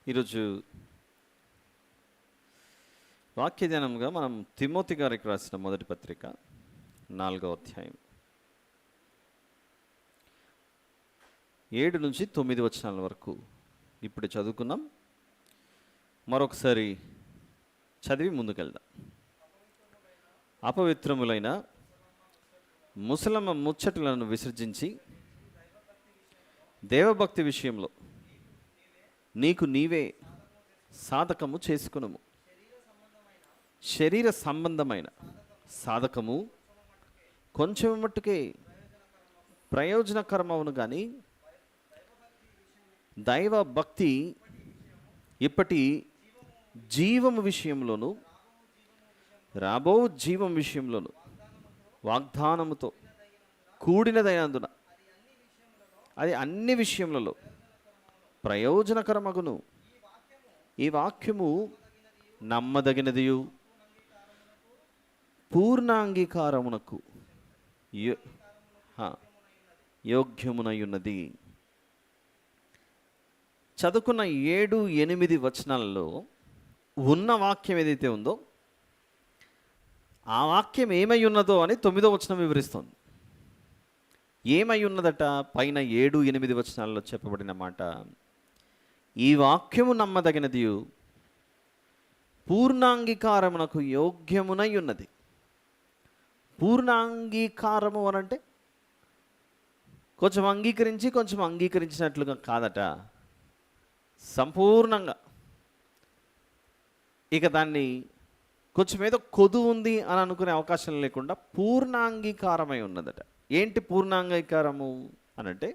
ఈరోజు వాక్య ధ్యానంగా మనం తిమోతి గారికి రాసిన మొదటి పత్రిక 4వ అధ్యాయం 7 నుంచి 9 వచనాల వరకు ఇప్పుడు చదువుకున్నాం. మరొకసారి చదివి ముందుకెళ్దాం. అపవిత్రములైన ముసలమ్మ ముచ్చటలను విసర్జించి దేవభక్తి విషయంలో నీకు నీవే సాధకము చేసుకునుము. శరీర సంబంధమైన సాధకము కొంచెం మట్టుకే ప్రయోజనకరమవును, కానీ దైవ భక్తి ఇప్పటి జీవము విషయంలోను రాబో జీవం విషయంలోను వాగ్దానముతో కూడినదైనందున అది అన్ని విషయములలో ప్రయోజనకరమగును. ఈ వాక్యము నమ్మదగినదియు పూర్ణాంగీకారమునకు యోగ్యమునయున్నది. చదువుకున్న 7-8 వచనాలలో ఉన్న వాక్యం ఏదైతే ఉందో ఆ వాక్యం ఏమై ఉన్నదో అని 9వ వచనం వివరిస్తోంది. ఏమై ఉన్నదట? పైన 7-8 వచనాలలో చెప్పబడిన మాట, ఈ వాక్యము నమ్మదగినదియు పూర్ణాంగీకారమునకు యోగ్యమునై ఉన్నది. పూర్ణాంగీకారము అనంటే కొంచెం అంగీకరించి కొంచెం అంగీకరించినట్లుగా కాదట, సంపూర్ణంగా. ఇక దాన్ని కొంచెం ఏదో కొదు ఉంది అని అనుకునే అవకాశం లేకుండా పూర్ణాంగీకారమై ఉన్నదట. ఏంటి పూర్ణాంగీకారము అనంటే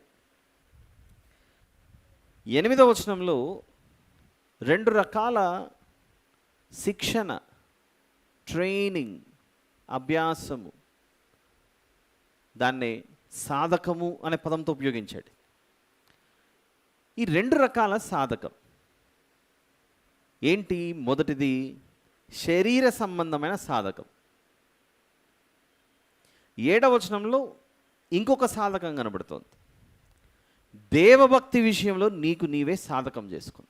8వ వచనంలో 2 రకాల శిక్షణ, ట్రైనింగ్, అభ్యాసము, దాన్నే సాధకము అనే పదంతో ఉపయోగించాడు. ఈ 2 రకాల సాధకం ఏంటి? మొదటిది శరీర సంబంధమైన సాధకం. 7వ వచనంలో ఇంకొక సాధకం కనబడుతోంది. దేవభక్తి విషయంలో నీకు నీవే సాధకం చేసుకుని.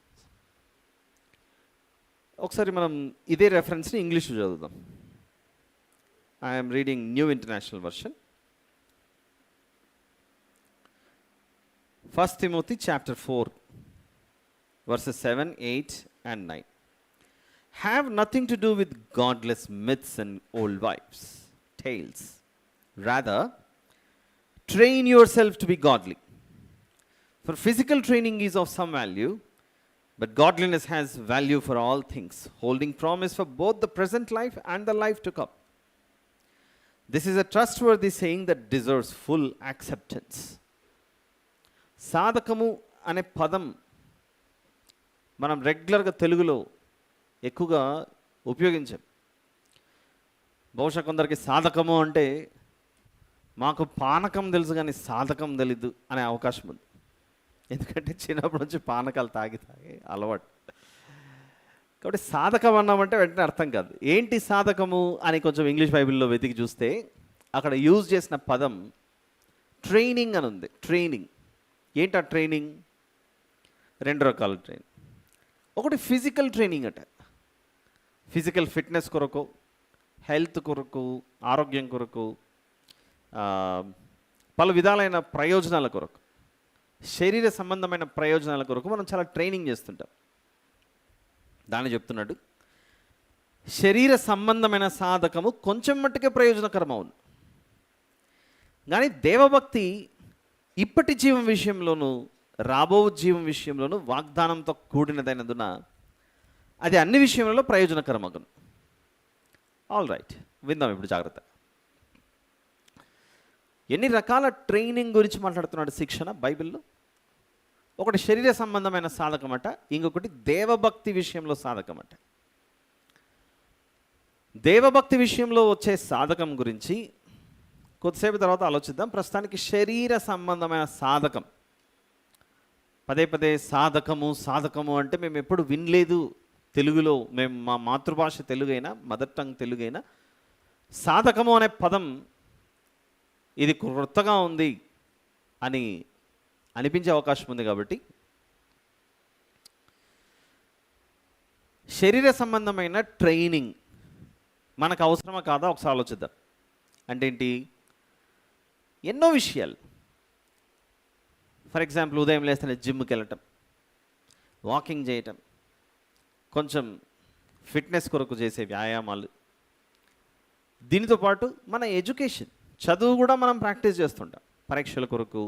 ఒకసారి మనం ఇదే రెఫరెన్స్ని ఇంగ్లీష్లో చదువుదాం. I'm reading new international version. 1 Timothy chapter 4 verses 7, 8 and 9. Have nothing to do with godless myths and old wives' tales. Rather, train yourself to be godly. For physical training is of some value, but godliness has value for all things, holding promise for both the present life and the life to come. This is a trustworthy saying that deserves full acceptance. సాధకము అనే పదం మనం రెగ్యులర్గా తెలుగులో ఎక్కువగా ఉపయోగించాం. బహుశా కొందరికి సాధకము అంటే మాకు పానకం తెలుసు కానీ సాధకం తెలీదు అనే అవకాశం ఉంది. ఎందుకంటే చిన్నప్పటి నుంచి పానకాలు తాగి అలవాటు. కాబట్టి సాధకం అన్నామంటే వెంటనే అర్థం కాదు. ఏంటి సాధకము అని కొంచెం ఇంగ్లీష్ బైబిల్లో వెతికి చూస్తే అక్కడ యూజ్ చేసిన పదం ట్రైనింగ్ అని ఉంది. ట్రైనింగ్ ఏంటి? ఆ ట్రైనింగ్ 2 రకాల ట్రైనింగ్. ఒకటి ఫిజికల్ ట్రైనింగ్ అట. ఫిజికల్ ఫిట్నెస్ కొరకు, హెల్త్ కొరకు, ఆరోగ్యం కొరకు, పలు విధాలైన ప్రయోజనాల కొరకు, శరీర సంబంధమైన ప్రయోజనాల కొరకు మనం చాలా ట్రైనింగ్ చేస్తుంటాం. దాన్ని చెప్తున్నాడు, శరీర సంబంధమైన సాధకము కొంచెం మట్టుకే ప్రయోజనకరమవును, కానీ దేవభక్తి ఇప్పటి జీవం విషయంలోనూ రాబో జీవం విషయంలోనూ వాగ్దానంతో కూడినదైనందున అది అన్ని విషయంలో ప్రయోజనకరమగును. ఆల్ రైట్, విందాం ఇప్పుడు జాగ్రత్త. ఎన్ని రకాల ట్రైనింగ్ గురించి మాట్లాడుతున్నాడు శిక్షణ బైబిల్లో? ఒకటి శరీర సంబంధమైన సాధకం అట, ఇంకొకటి దేవభక్తి విషయంలో సాధకం అట. దేవభక్తి విషయంలో వచ్చే సాధకం గురించి కొద్దిసేపు తర్వాత ఆలోచిద్దాం. ప్రస్తుతానికి శరీర సంబంధమైన సాధకం. పదే సాధకము సాధకము అంటే మేము ఎప్పుడు వినలేదు తెలుగులో. మేము మా మాతృభాష తెలుగైనా, మదర్ టంగ్ తెలుగైనా, సాధకము అనే పదం ఇది కొత్తగా ఉంది అని అనిపించే అవకాశం ఉంది. కాబట్టి శరీర సంబంధమైన ట్రైనింగ్ మనకు అవసరమా కాదా ఒకసారి ఆలోచిద్దాం. అంటే ఏంటి? ఎన్నో విషయాలు. ఫర్ ఎగ్జాంపుల్, ఉదయం లేస్తేనే జిమ్కి వెళ్ళటం, వాకింగ్ చేయటం, కొంచెం ఫిట్నెస్ కొరకు చేసే వ్యాయామాలు, దీనితో పాటు మన ఎడ్యుకేషన్, చదువు కూడా మనం ప్రాక్టీస్ చేస్తుంటాం పరీక్షల కొరకు.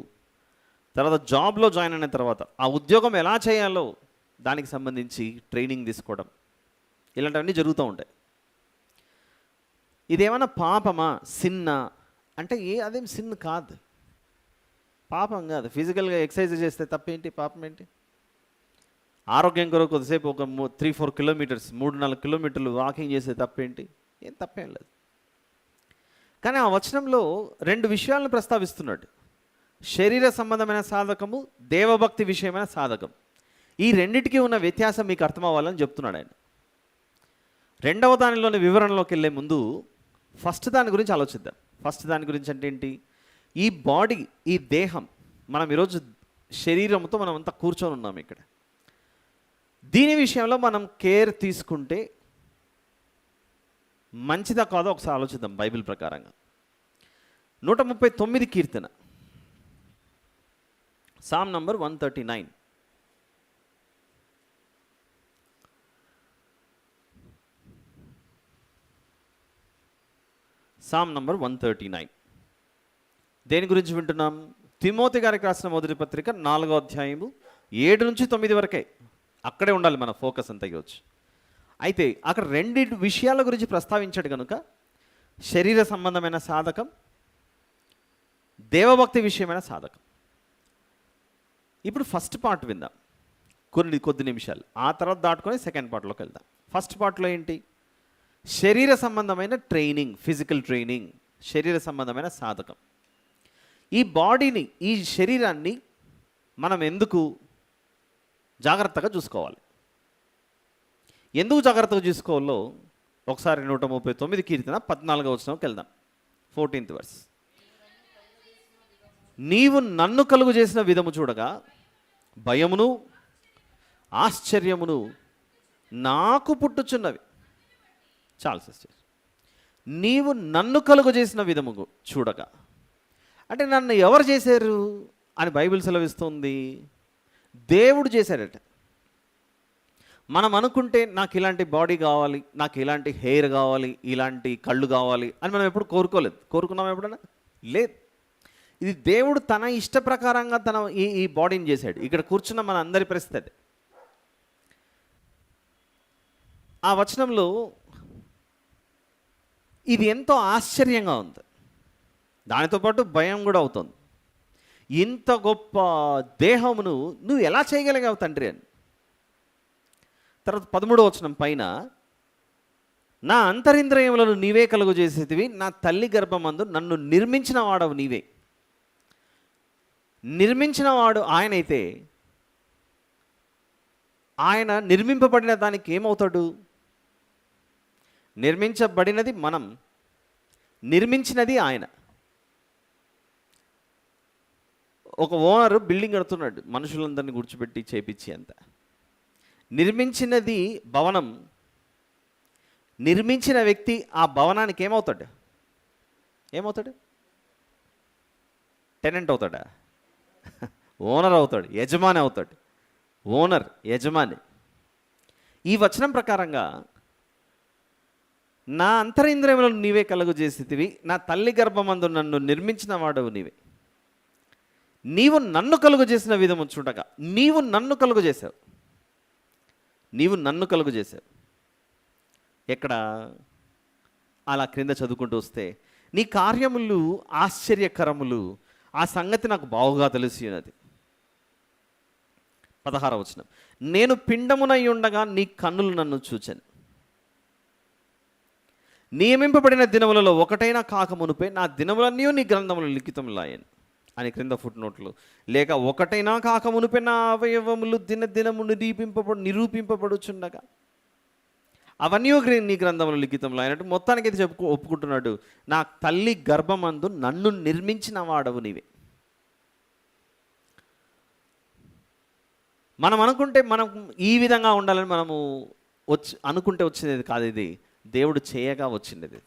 తర్వాత జాబ్లో జాయిన్ అయిన తర్వాత ఆ ఉద్యోగం ఎలా చేయాలో దానికి సంబంధించి ట్రైనింగ్ తీసుకోవడం, ఇలాంటివన్నీ జరుగుతూ ఉంటాయి. ఇదేమన్నా పాపమా, సిన్నా అంటే అదేం సిన్ కాదు, పాపం కాదు. ఫిజికల్గా ఎక్సర్సైజ్ చేస్తే తప్పేంటి, పాపం ఏంటి? ఆరోగ్యం కొరకు కొద్దిసేపు ఒక 3-4 కిలోమీటర్స్, 3-4 కిలోమీటర్లు వాకింగ్ చేస్తే తప్పేంటి? ఏం తప్పేం లేదు. కానీ ఆ వచనంలో 2 విషయాలను ప్రస్తావిస్తున్నాడు. శరీర సంబంధమైన సాధకము, దేవభక్తి విషయమైన సాధకం. ఈ రెండిటికి ఉన్న వ్యత్యాసం మీకు అర్థం అవ్వాలని చెప్తున్నాడు ఆయన. రెండవ దానిలోని వివరణలోకి వెళ్ళే ముందు ఫస్ట్ దాని గురించి ఆలోచిద్దాం. ఫస్ట్ దాని గురించి అంటే ఏంటి? ఈ బాడీ, ఈ దేహం, మనం ఈరోజు శరీరంతో మనం అంతా కూర్చొని ఉన్నాం ఇక్కడ. దీని విషయంలో మనం కేర్ తీసుకుంటే మంచిదా కాదో ఒకసారి ఆలోచిద్దాం. బైబిల్ ప్రకారంగా 139 కీర్తన, సామ్ నంబర్ 139. సామ్ నంబర్ 139 దేని గురించి వింటున్నాం? తిమోతి గారికి రాసిన మొదటి పత్రిక 4వ అధ్యాయము 7-9 వరకే. అక్కడే ఉండాలి మన ఫోకస్ అంతా వచ్చి. అయితే అక్కడ 2 విషయాల గురించి ప్రస్తావించాడు కనుక, శరీర సంబంధమైన సాధకం, దేవభక్తి విషయమైన సాధకం. ఇప్పుడు ఫస్ట్ పార్ట్ విందాం కొద్ది నిమిషాలు, ఆ తర్వాత దాటుకొని సెకండ్ పార్ట్లోకి వెళ్దాం. ఫస్ట్ పార్ట్లో ఏంటి? శరీర సంబంధమైన ట్రైనింగ్, ఫిజికల్ ట్రైనింగ్, శరీర సంబంధమైన సాధకం. ఈ బాడీని, ఈ శరీరాన్ని మనం ఎందుకు జాగ్రత్తగా చూసుకోవాలి? ఎందుకు జాగ్రత్తగా చూసుకోవాలో ఒకసారి 139 కీర్తన 14వ వచనంకి వెళ్దాం. 14th verse. నీవు నన్ను కలుగు చేసిన విధము చూడగా భయమును ఆశ్చర్యమును నాకు పుట్టుచున్నవి. చాలు సిస్టర్. నీవు నన్ను కలుగు చేసిన విధము చూడగా అంటే నన్ను ఎవరు చేశారు అని బైబిల్ సెలవిస్తుంది? దేవుడు చేశాడట. మనం అనుకుంటే నాకు ఇలాంటి బాడీ కావాలి, నాకు ఇలాంటి హెయిర్ కావాలి, ఇలాంటి కళ్ళు కావాలి అని మనం ఎప్పుడు కోరుకోలేదు. కోరుకున్నాం ఎప్పుడైనా? లేదు. ఇది దేవుడు తన ఇష్ట ప్రకారంగా తన ఈ బాడీని చేశాడు. ఇక్కడ కూర్చున్న మన అందరి పరిస్థితి. ఆ వచనంలో ఇది ఎంతో ఆశ్చర్యంగా ఉంది, దానితో పాటు భయం కూడా అవుతుంది. ఇంత గొప్ప దేహమును నువ్వు ఎలా చేయగలిగావు తండ్రి అని. తర్వాత 13వ వచనం పైన, నా అంతరింద్రియములను నీవే కలుగు చేసేటివి, నా తల్లి గర్భమందు నన్ను నిర్మించిన వాడవు నీవే. నిర్మించిన వాడు ఆయనైతే ఆయన నిర్మింపబడిన దానికి ఏమవుతాడు? నిర్మించబడినది మనం, నిర్మించినది ఆయన. ఒక ఓనర్ బిల్డింగ్ కడుతున్నాడు, మనుషులందరినీ కూర్చోబెట్టి చేపించి అంత. నిర్మించినది భవనం, నిర్మించిన వ్యక్తి ఆ భవనానికి ఏమవుతాడు? ఏమవుతాడు? టెనెంట్ అవుతాడా? ఓనర్ అవుతాడు, యజమాని అవుతాడు. ఓనర్, యజమాని. ఈ వచనం ప్రకారంగా నా అంతరింద్రియములను నీవే కలుగు చేసేటివి, నా తల్లి గర్భమందు నన్ను నిర్మించిన వాడవు నీవే. నీవు నన్ను కలుగు చేసిన విధము చూడగా, నీవు నన్ను కలుగు చేసావు, నీవు నన్ను కలుగు చేసావు. ఎక్కడ? అలా క్రింద చదువుకుంటూ వస్తే, నీ కార్యములు ఆశ్చర్యకరములు, ఆ సంగతి నాకు బావుగా తెలిసినది. 16వ వచనం, నేను పిండమునై ఉండగా నీ కన్నులు నన్ను చూచెను. నియమింపబడిన దినములలో ఒకటైనా కాకమునుపే నా దినములన్నీ నీ గ్రంథములు లిఖితములాయను అని క్రింద ఫుట్ నోట్లు. లేక ఒకటైనా కాకమునుపే నా అవయవములు దినదినము నిరూపింపబడుచుండగా అవన్నీ నీ గ్రంథములు లిఖితంలో అయినట్టు మొత్తానికి అయితే ఒప్పుకుంటున్నాడు. నా తల్లి గర్భమందు నన్ను నిర్మించిన వాడవు నీవే. మనం అనుకుంటే మనం ఈ విధంగా ఉండాలని మనము అనుకుంటే వచ్చినది కాదు, ఇది దేవుడు చేయగా వచ్చినది.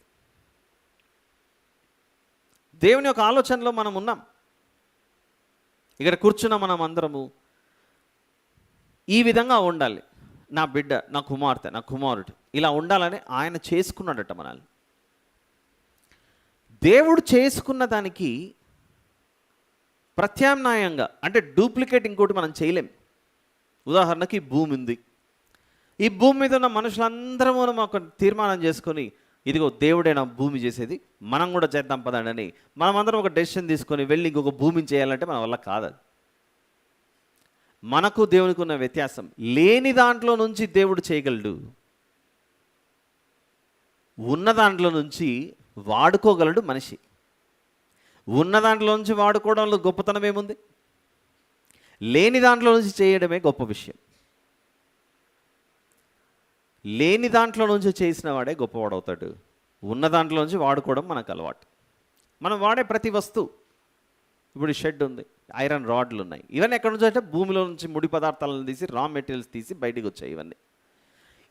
దేవుని యొక్క ఆలోచనలో మనం ఉన్నాం. ఇక్కడ కూర్చున్న మనం అందరము ఈ విధంగా ఉండాలి, నా బిడ్డ, నా కుమార్తె, నా కుమారుడు ఇలా ఉండాలని ఆయన చేసుకున్నాడట మనల్ని. దేవుడు చేసుకున్న దానికి ప్రత్యామ్నాయంగా, అంటే డూప్లికేట్ ఇంకోటి మనం చేయలేం. ఉదాహరణకి ఈ భూమి ఉంది, ఈ భూమి మీద ఉన్న మనుషులందరూ మనం ఒక తీర్మానం చేసుకొని, ఇదిగో దేవుడే నా భూమి చేసేది, మనం కూడా చేద్దాం పదండి, మనమందరం ఒక డెసిషన్ తీసుకొని వెళ్ళి ఇంకొక భూమిని చేయాలంటే మన వల్ల కాదు. మనకు దేవునికి ఉన్న వ్యత్యాసం, లేని దాంట్లో నుంచి దేవుడు చేయగలడు, ఉన్న దాంట్లో నుంచి వాడుకోగలడు మనిషి. ఉన్న దాంట్లో నుంచి వాడుకోవడంలో గొప్పతనం ఏముంది? లేని దాంట్లో నుంచి చేయడమే గొప్ప విషయం. లేని దాంట్లో నుంచి చేసిన వాడే గొప్పవాడవుతాడు. ఉన్న దాంట్లో నుంచి వాడుకోవడం మనకు అలవాటు. మనం వాడే ప్రతి వస్తువు, ఇప్పుడు షెడ్ ఉంది, ఐరన్ రాడ్లు ఉన్నాయి, ఇవన్నీ ఎక్కడి నుంచి అంటే భూమిలో నుంచి ముడి పదార్థాలను తీసి, రా మెటీరియల్స్ తీసి బయటికి వచ్చాయి. ఇవన్నీ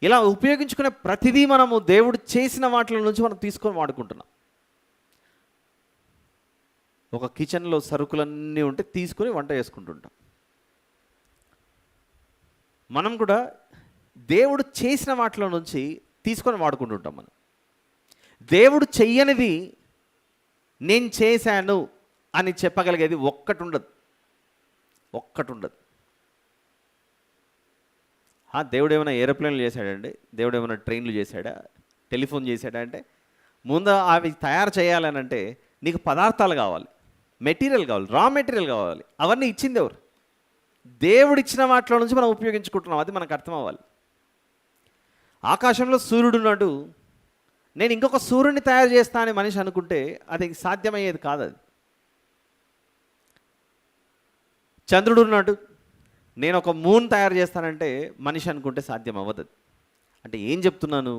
ఇలా ఉపయోగించుకునే ప్రతిదీ మనము దేవుడు చేసిన వాటిల నుంచి మనం తీసుకొని వాడుకుంటున్నాం. ఒక కిచెన్లో సరుకులన్నీ ఉంటే తీసుకొని వంట చేసుకుంటుంటాం. మనం కూడా దేవుడు చేసిన వాటిలో నుంచి తీసుకొని వాడుకుంటుంటాం. మనం దేవుడు చెయ్యనిది నేను చేశాను అని చెప్పగలిగేది ఒక్కటి ఉండదు. దేవుడు ఏమైనా ఏరోప్లేన్లు చేశాడండి, దేవుడు ఏమైనా ట్రైన్లు చేశాడా, టెలిఫోన్ చేశాడా అంటే, ముందు అవి తయారు చేయాలనంటే నీకు పదార్థాలు కావాలి, మెటీరియల్ కావాలి, రా మెటీరియల్ కావాలి. అవన్నీ ఇచ్చింది ఎవరు? దేవుడు ఇచ్చిన వాటిలో నుంచి మనం ఉపయోగించుకుంటున్నాం. అది మనకు అర్థం అవ్వాలి. ఆకాశంలో సూర్యుడు ఉన్నాడు, నేను ఇంకొక సూర్యుడిని తయారు చేస్తా అని మనిషి అనుకుంటే అది సాధ్యమయ్యేది కాదు. అది చంద్రుడు ఉన్నాడు, నేను ఒక మూన్ తయారు చేస్తానంటే మనిషి అనుకుంటే సాధ్యం అవ్వదు. అంటే ఏం చెప్తున్నాను?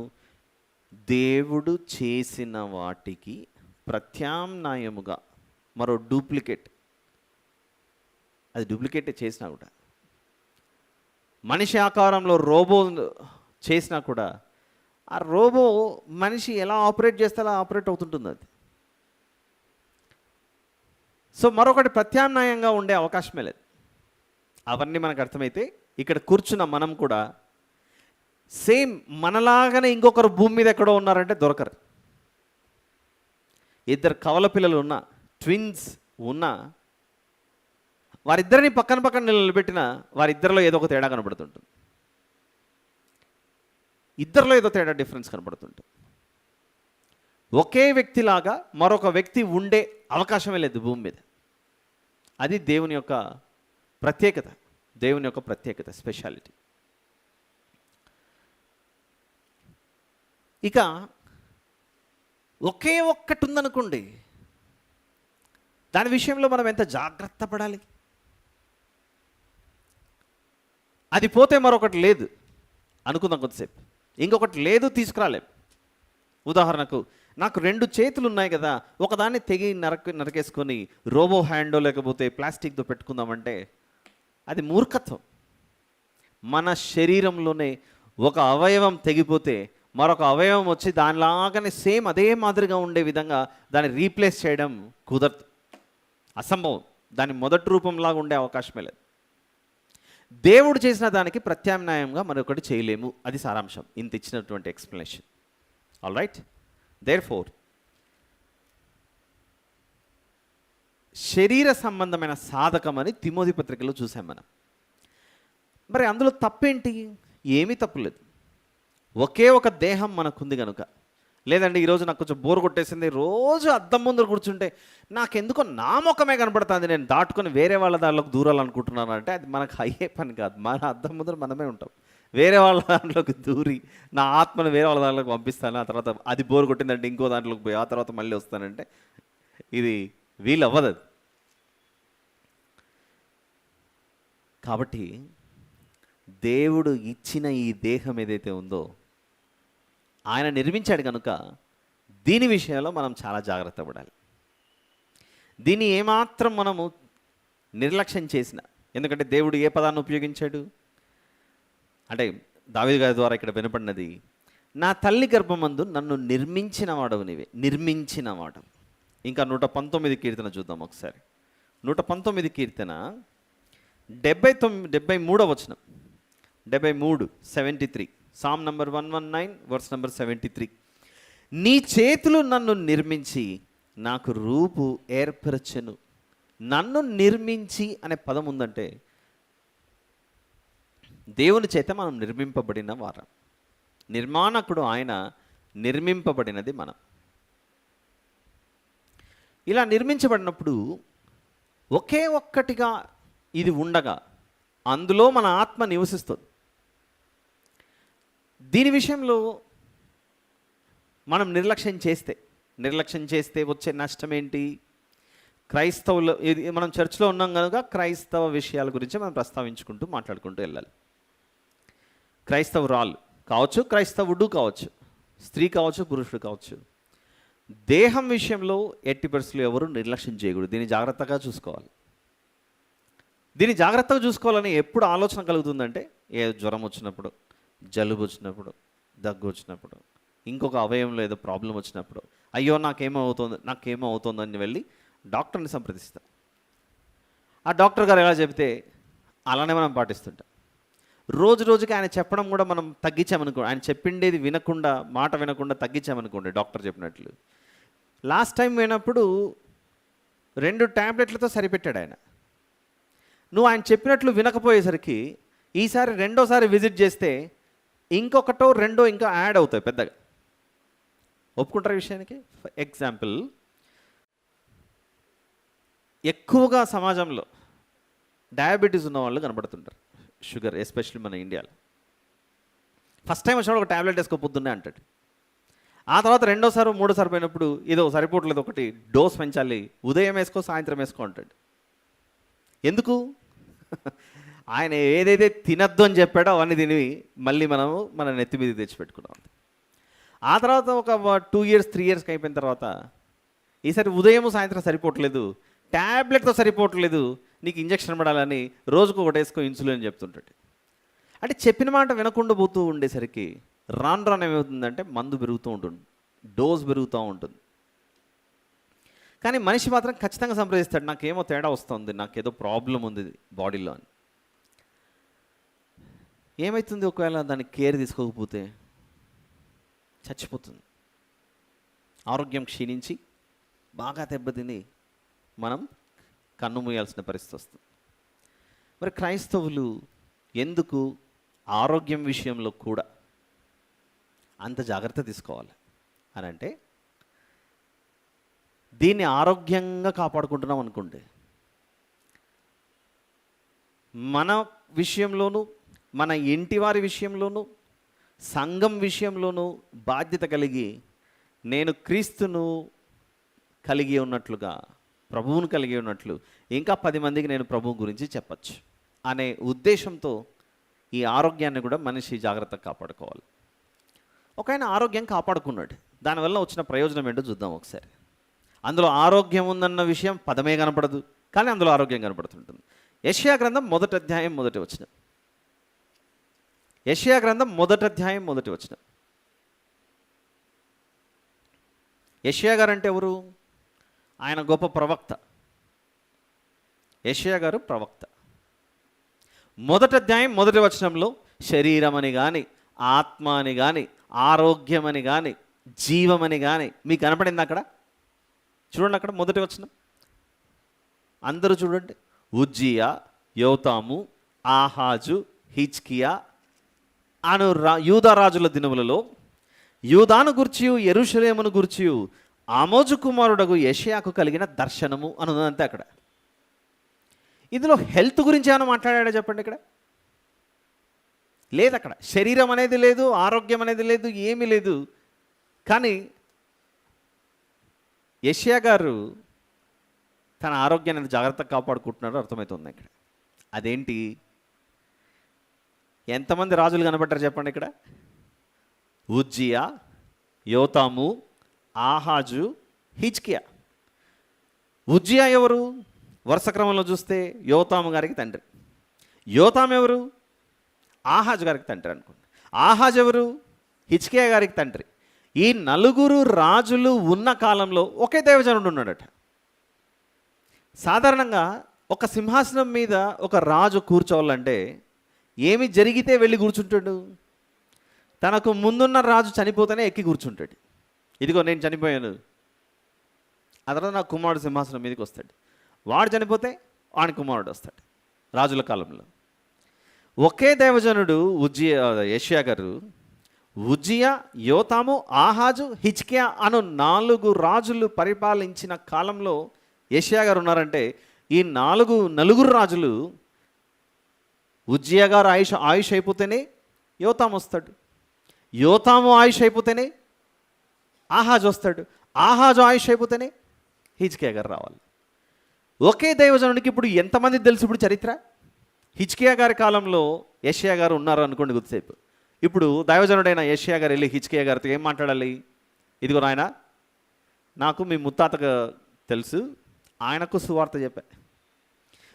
దేవుడు చేసిన వాటికి ప్రత్యామ్నాయముగా మరో డూప్లికేట్, అది డూప్లికేటే చేసినా కూడా, మనిషి ఆకారంలో రోబో చేసినా కూడా ఆ రోబో మనిషి ఎలా ఆపరేట్ చేస్తే అలా ఆపరేట్ అవుతుంటుంది అది. సో మరొకటి ప్రత్యామ్నాయంగా ఉండే అవకాశమే లేదు. అవన్నీ మనకు అర్థమైతే ఇక్కడ కూర్చున్న మనం కూడా సేమ్ మనలాగానే ఇంకొకరు భూమి మీద ఎక్కడో ఉన్నారంటే దొరకరు. ఇద్దరు కవల పిల్లలు ఉన్నా, ట్విన్స్ ఉన్నా, వారిద్దరిని పక్కన పక్కన నిలబెట్టిన వారిద్దరిలో ఏదో ఒక తేడా కనబడుతుంటుంది. ఇద్దరిలో ఏదో తేడా, డిఫరెన్స్ కనబడుతుంటుంది. ఒకే వ్యక్తిలాగా మరొక వ్యక్తి ఉండే అవకాశమే లేదు భూమి మీద. అది దేవుని యొక్క ప్రత్యేకత, దేవుని యొక్క ప్రత్యేకత, స్పెషాలిటీ. ఇక ఒకే ఒక్కటి ఉందనుకోండి, దాని విషయంలో మనం ఎంత జాగ్రత్త పడాలి. అది పోతే మరొకటి లేదు అనుకుందాం కొద్దిసేపు, ఇంకొకటి లేదు తీసుకురాలేం. ఉదాహరణకు నాకు 2 చేతులు ఉన్నాయి కదా, ఒకదాన్ని తెగి నరకేసుకొని రోబో హ్యాండో లేకపోతే ప్లాస్టిక్తో పెట్టుకుందామంటే అది మూర్ఖత్వం. మన శరీరంలోనే ఒక అవయవం తెగిపోతే మరొక అవయవం వచ్చి దానిలాగానే సేమ్ అదే మాదిరిగా ఉండే విధంగా దాన్ని రీప్లేస్ చేయడం కుదరదు, అసంభవం. దాని మొదటి రూపంలాగా ఉండే అవకాశమే లేదు. దేవుడు చేసిన దానికి ప్రత్యామ్నాయంగా మరొకటి చేయలేము. అది సారాంశం, ఇంత ఇచ్చినటువంటి ఎక్స్ప్లెనేషన్. ఆల్ రైట్, దేర్ఫోర్ శరీర సంబంధమైన సాధకం అని తిమోథీ పత్రికలో చూసాం మనం. మరి అందులో తప్పేంటి? ఏమీ తప్పులేదు. ఒకే ఒక దేహం మనకుంది కనుక. లేదండి ఈరోజు నాకు కొంచెం బోర్ కొట్టేసింది, రోజు అద్దం ముందు కూర్చుంటే నాకెందుకో నా ముఖమే కనపడుతుంది, నేను దాటుకొని వేరే వాళ్ళ దాంట్లోకి దూరాలనుకుంటున్నాను అంటే అది మనకు అయ్యే పని కాదు. మన అద్దం ముందర మనమే ఉంటాం. వేరే వాళ్ళ దాంట్లోకి దూరి నా ఆత్మను వేరే వాళ్ళ దాంట్లోకి పంపిస్తాను, ఆ తర్వాత అది బోర్ కొట్టిందంటే ఇంకో దాంట్లోకి పోయి ఆ తర్వాత మళ్ళీ వస్తానంటే ఇది వీలు అవ్వదు. కాబట్టి దేవుడు ఇచ్చిన ఈ దేహం ఏదైతే ఉందో ఆయన నిర్మించాడు కనుక దీని విషయంలో మనం చాలా జాగ్రత్త పడాలి. దీన్ని ఏమాత్రం మనము నిర్లక్ష్యం చేసిన, ఎందుకంటే దేవుడు ఏ పదాన్ని ఉపయోగించాడు అంటే దావీదు గారి ద్వారా ఇక్కడ వినపడినది, నా తల్లి గర్భమందు నన్ను నిర్మించిన వాడవు నీవే. నిర్మించిన వాడు. ఇంకా 119 కీర్తన చూద్దాం ఒకసారి. 119 కీర్తన 73వ వచనం. 73 సామ్ నంబర్ 119 వర్స్ నంబర్ 73. నీ చేతులు నన్ను నిర్మించి నాకు రూపు ఏర్పరచెను. నన్ను నిర్మించి అనే పదం ఉందంటే దేవుని చేత మనం నిర్మింపబడిన వారం. నిర్మాణకుడు ఆయన, నిర్మింపబడినది మనం. ఇలా నిర్మించబడినప్పుడు ఒకే ఒక్కటిగా ఇది ఉండగా అందులో మన ఆత్మ నివసిస్తుంది. దీని విషయంలో మనం నిర్లక్ష్యం చేస్తే వచ్చే నష్టం ఏంటి? క్రైస్తవులు, ఇది మనం చర్చ్లో ఉన్నాం కనుక క్రైస్తవ విషయాల గురించి మనం ప్రస్తావించుకుంటూ మాట్లాడుకుంటూ వెళ్ళాలి. క్రైస్తవురాలు కావచ్చు, క్రైస్తవుడు కావచ్చు, స్త్రీ కావచ్చు, పురుషుడు కావచ్చు, దేహం విషయంలో ఎట్టి పరిస్థితులు ఎవరు నిర్లక్ష్యం చేయకూడదు. దీన్ని జాగ్రత్తగా చూసుకోవాలి. దీన్ని జాగ్రత్తగా చూసుకోవాలని ఎప్పుడు ఆలోచన కలుగుతుందంటే, ఏ జ్వరం వచ్చినప్పుడు, జలుబు వచ్చినప్పుడు, దగ్గు వచ్చినప్పుడు, ఇంకొక అవయవంలో ఏదో ప్రాబ్లం వచ్చినప్పుడు, అయ్యో నాకేమో అవుతుందని వెళ్ళి డాక్టర్ని సంప్రదిస్తాం. ఆ డాక్టర్ గారు ఎలా చెబితే అలానే మనం పాటిస్తుంటాం. రోజుకి ఆయన చెప్పడం కూడా మనం తగ్గించామనుకో, ఆయన చెప్పిండేది మాట వినకుండా తగ్గించామనుకోండి, డాక్టర్ చెప్పినట్లు. లాస్ట్ టైం పోయినప్పుడు 2 ట్యాబ్లెట్లతో సరిపెట్టాడు ఆయన. నువ్వు ఆయన చెప్పినట్లు వినకపోయేసరికి ఈసారి రెండోసారి విజిట్ చేస్తే ఇంకొకటో రెండో ఇంకా యాడ్ అవుతాయి పెద్దగా. ఒప్పుకుంటారు విషయానికి? ఎగ్జాంపుల్, ఎక్కువగా సమాజంలో డయాబెటీస్ ఉన్న వాళ్ళు కనబడుతుంటారు. షుగర్ ఎస్పెషల్లీ మన ఇండియాలో. ఫస్ట్ టైం వచ్చినప్పుడు ఒక ట్యాబ్లెట్ వేసుకోపోతుండే అంటాడు. ఆ తర్వాత రెండోసారి మూడోసారి పోయినప్పుడు ఏదో సరిపోవట్లేదు, ఒకటి డోస్ పెంచాలి, ఉదయం వేసుకో సాయంత్రం వేసుకో అంటాడు. ఎందుకు? ఆయన ఏదైతే తినద్దు అని చెప్పాడో అవన్నీ తిని మళ్ళీ మనము మన నెత్తి మీద తెచ్చిపెట్టుకున్నాం. ఆ తర్వాత ఒక 2 years 3 years అయిపోయిన తర్వాత ఈసారి ఉదయం సాయంత్రం సరిపోవట్లేదు, ట్యాబ్లెట్తో సరిపోవట్లేదు, నీకు ఇంజక్షన్ పడాలని రోజుకు ఒకటి వేసుకో ఇన్సులిన్ అని చెప్తుంటాడు. అంటే చెప్పిన మాట వినకుండా పోతూ ఉండేసరికి రాను ఏమవుతుందంటే మందు పెరుగుతూ ఉంటుంది, డోస్ పెరుగుతూ ఉంటుంది. కానీ మనిషి మాత్రం ఖచ్చితంగా సంప్రదిస్తాడు, నాకేమో తేడా వస్తుంది, నాకేదో ప్రాబ్లం ఉంది బాడీలో అని. ఏమవుతుంది ఒకవేళ దానికి కేర్ తీసుకోకపోతే? చచ్చిపోతుంది. ఆరోగ్యం క్షీణించి బాగా దెబ్బతిని మనం కన్ను మూయాల్సిన పరిస్థితి వస్తుంది. మరి క్రైస్తవులు ఎందుకు ఆరోగ్యం విషయంలో కూడా అంత జాగ్రత్త తీసుకోవాలి అని అంటే, దీన్ని ఆరోగ్యంగా కాపాడుకుంటున్నాం అనుకోండి, మన విషయంలోనూ మన ఇంటి వారి విషయంలోనూ సంఘం విషయంలోనూ బాధ్యత కలిగి, నేను క్రీస్తును కలిగి ఉన్నట్లుగా, ప్రభువును కలిగి ఉన్నట్లు ఇంకా 10 మందికి నేను ప్రభువు గురించి చెప్పచ్చు అనే ఉద్దేశంతో ఈ ఆరోగ్యాన్ని కూడా మనిషి జాగ్రత్తగా కాపాడుకోవాలి. ఒక ఆయన ఆరోగ్యం కాపాడుకున్నాడు, దానివల్ల వచ్చిన ప్రయోజనం ఏంటో చూద్దాం ఒకసారి. అందులో ఆరోగ్యం ఉందన్న విషయం పదమే కనపడదు, కానీ అందులో ఆరోగ్యం కనపడుతుంటుంది. యెషయా గ్రంథం 1వ అధ్యాయం 1వ వచనం. యెషయా గ్రంథం 1వ అధ్యాయం 1వ వచనం. యెషయా గారు అంటే ఎవరు? ఆయన గొప్ప ప్రవక్త. యెషయా గారు ప్రవక్త. 1వ అధ్యాయం 1వ వచనంలో శరీరం అని కానీ, ఆత్మ అని కానీ, ఆరోగ్యం అని కానీ, జీవం అని కానీ మీకు కనపడింది అక్కడ? చూడండి అక్కడ 1వ వచనం, అందరూ చూడండి. ఉజ్జియా, యోతాము, ఆహాజు, హిజ్కియా అను యూదా రాజుల దినములలో యూదాను గుర్చియు యెరూషలేమును గుర్చియు ఆమోజు కుమారుడగు యెషయాకు కలిగిన దర్శనము అనుందంతే అక్కడ. ఇందులో హెల్త్ గురించి ఏమైనా మాట్లాడాడా చెప్పండి? ఇక్కడ లేదు. అక్కడ శరీరం అనేది లేదు, ఆరోగ్యం అనేది లేదు, ఏమీ లేదు. కానీ యెషయా గారు తన ఆరోగ్యాన్ని జాగ్రత్తగా కాపాడుకుంటున్నాడో అర్థమవుతుంది ఇక్కడ. అదేంటి? ఎంతమంది రాజులు కనబడ్డారు చెప్పండి ఇక్కడ? ఉజ్జియా, యోతాము, ఆహాజు, హిజ్కియా. ఉజ్జియా ఎవరు? వరుస క్రమంలో చూస్తే యోతాము గారికి తండ్రి. యోతాము ఎవరు? ఆహాజు గారికి తండ్రి అనుకోండి. ఆహాజ్ ఎవరు? హిజ్కియా గారికి తండ్రి. ఈ నలుగురు రాజులు ఉన్న కాలంలో ఒకే దైవజనుడు ఉన్నాడట. సాధారణంగా ఒక సింహాసనం మీద ఒక రాజు కూర్చోవాలంటే ఏమి జరిగితే వెళ్ళి కూర్చుంటాడు? తనకు ముందున్న రాజు చనిపోతేనే ఎక్కి కూర్చుంటాడు. ఇదిగో నేను చనిపోయాను, ఆ తర్వాత నా కుమారుడు సింహాసనం మీదకి వస్తాడు. వాడు చనిపోతే వాడి కుమారుడు వస్తాడు. రాజుల కాలంలో ఒకే దైవజనుడు యెషయా గారు ఉజ్జియా, యోతాము, ఆహాజు, హిజ్కియా అను 4 రాజులు పరిపాలించిన కాలంలో యెషయా గారు ఉన్నారంటే ఈ నలుగురు రాజులు ఉజ్జియా గారు ఆయుష్ అయిపోతేనే యోతాము వస్తాడు, యోతాము ఆయుష్ అయిపోతేనే ఆహాజు వస్తాడు, ఆహాజు ఆయుష్ అయిపోతేనే హిజ్కియా గారు రావాలి. ఒకే దైవజనుడికి ఇప్పుడు ఎంతమంది తెలుసు? ఇప్పుడు చరిత్ర హిజ్కియా గారి కాలంలో యెషయా గారు ఉన్నారు అనుకోండి కొద్దిసేపు. ఇప్పుడు దైవజనుడైన యెషయా గారు వెళ్ళి హిజ్కియా గారితో ఏం మాట్లాడాలి? ఇదిగో నాయన, నాకు మీ ముత్తాతకు తెలుసు, ఆయనకు సువార్త చెప్పా.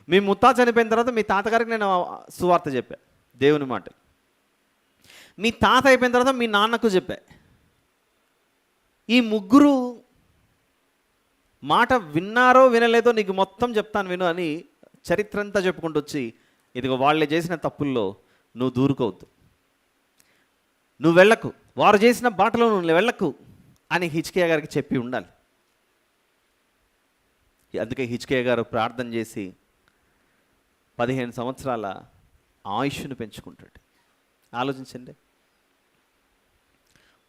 మీ ముత్తాత చనిపోయిన తర్వాత మీ తాతగారికి నేను సువార్త చెప్పా, దేవుని మాట. మీ తాత అయిపోయిన తర్వాత మీ నాన్నకు చెప్పా. ఈ ముగ్గురు మాట విన్నారో వినలేదో నీకు మొత్తం చెప్తాను విను అని చరిత్ర అంతా చెప్పుకుంటూ వచ్చి, ఇదిగో వాళ్ళే చేసిన తప్పుల్లో నువ్వు దూరుకోవద్దు, నువ్వు వెళ్ళకు, వారు చేసిన బాటలో నువ్వు వెళ్ళకు అని హిజ్కియా గారికి చెప్పి ఉండాలి. అందుకే హిజ్కియా గారు ప్రార్థన చేసి 15 సంవత్సరాల ఆయుష్ను పెంచుకుంటాడు. ఆలోచించండి,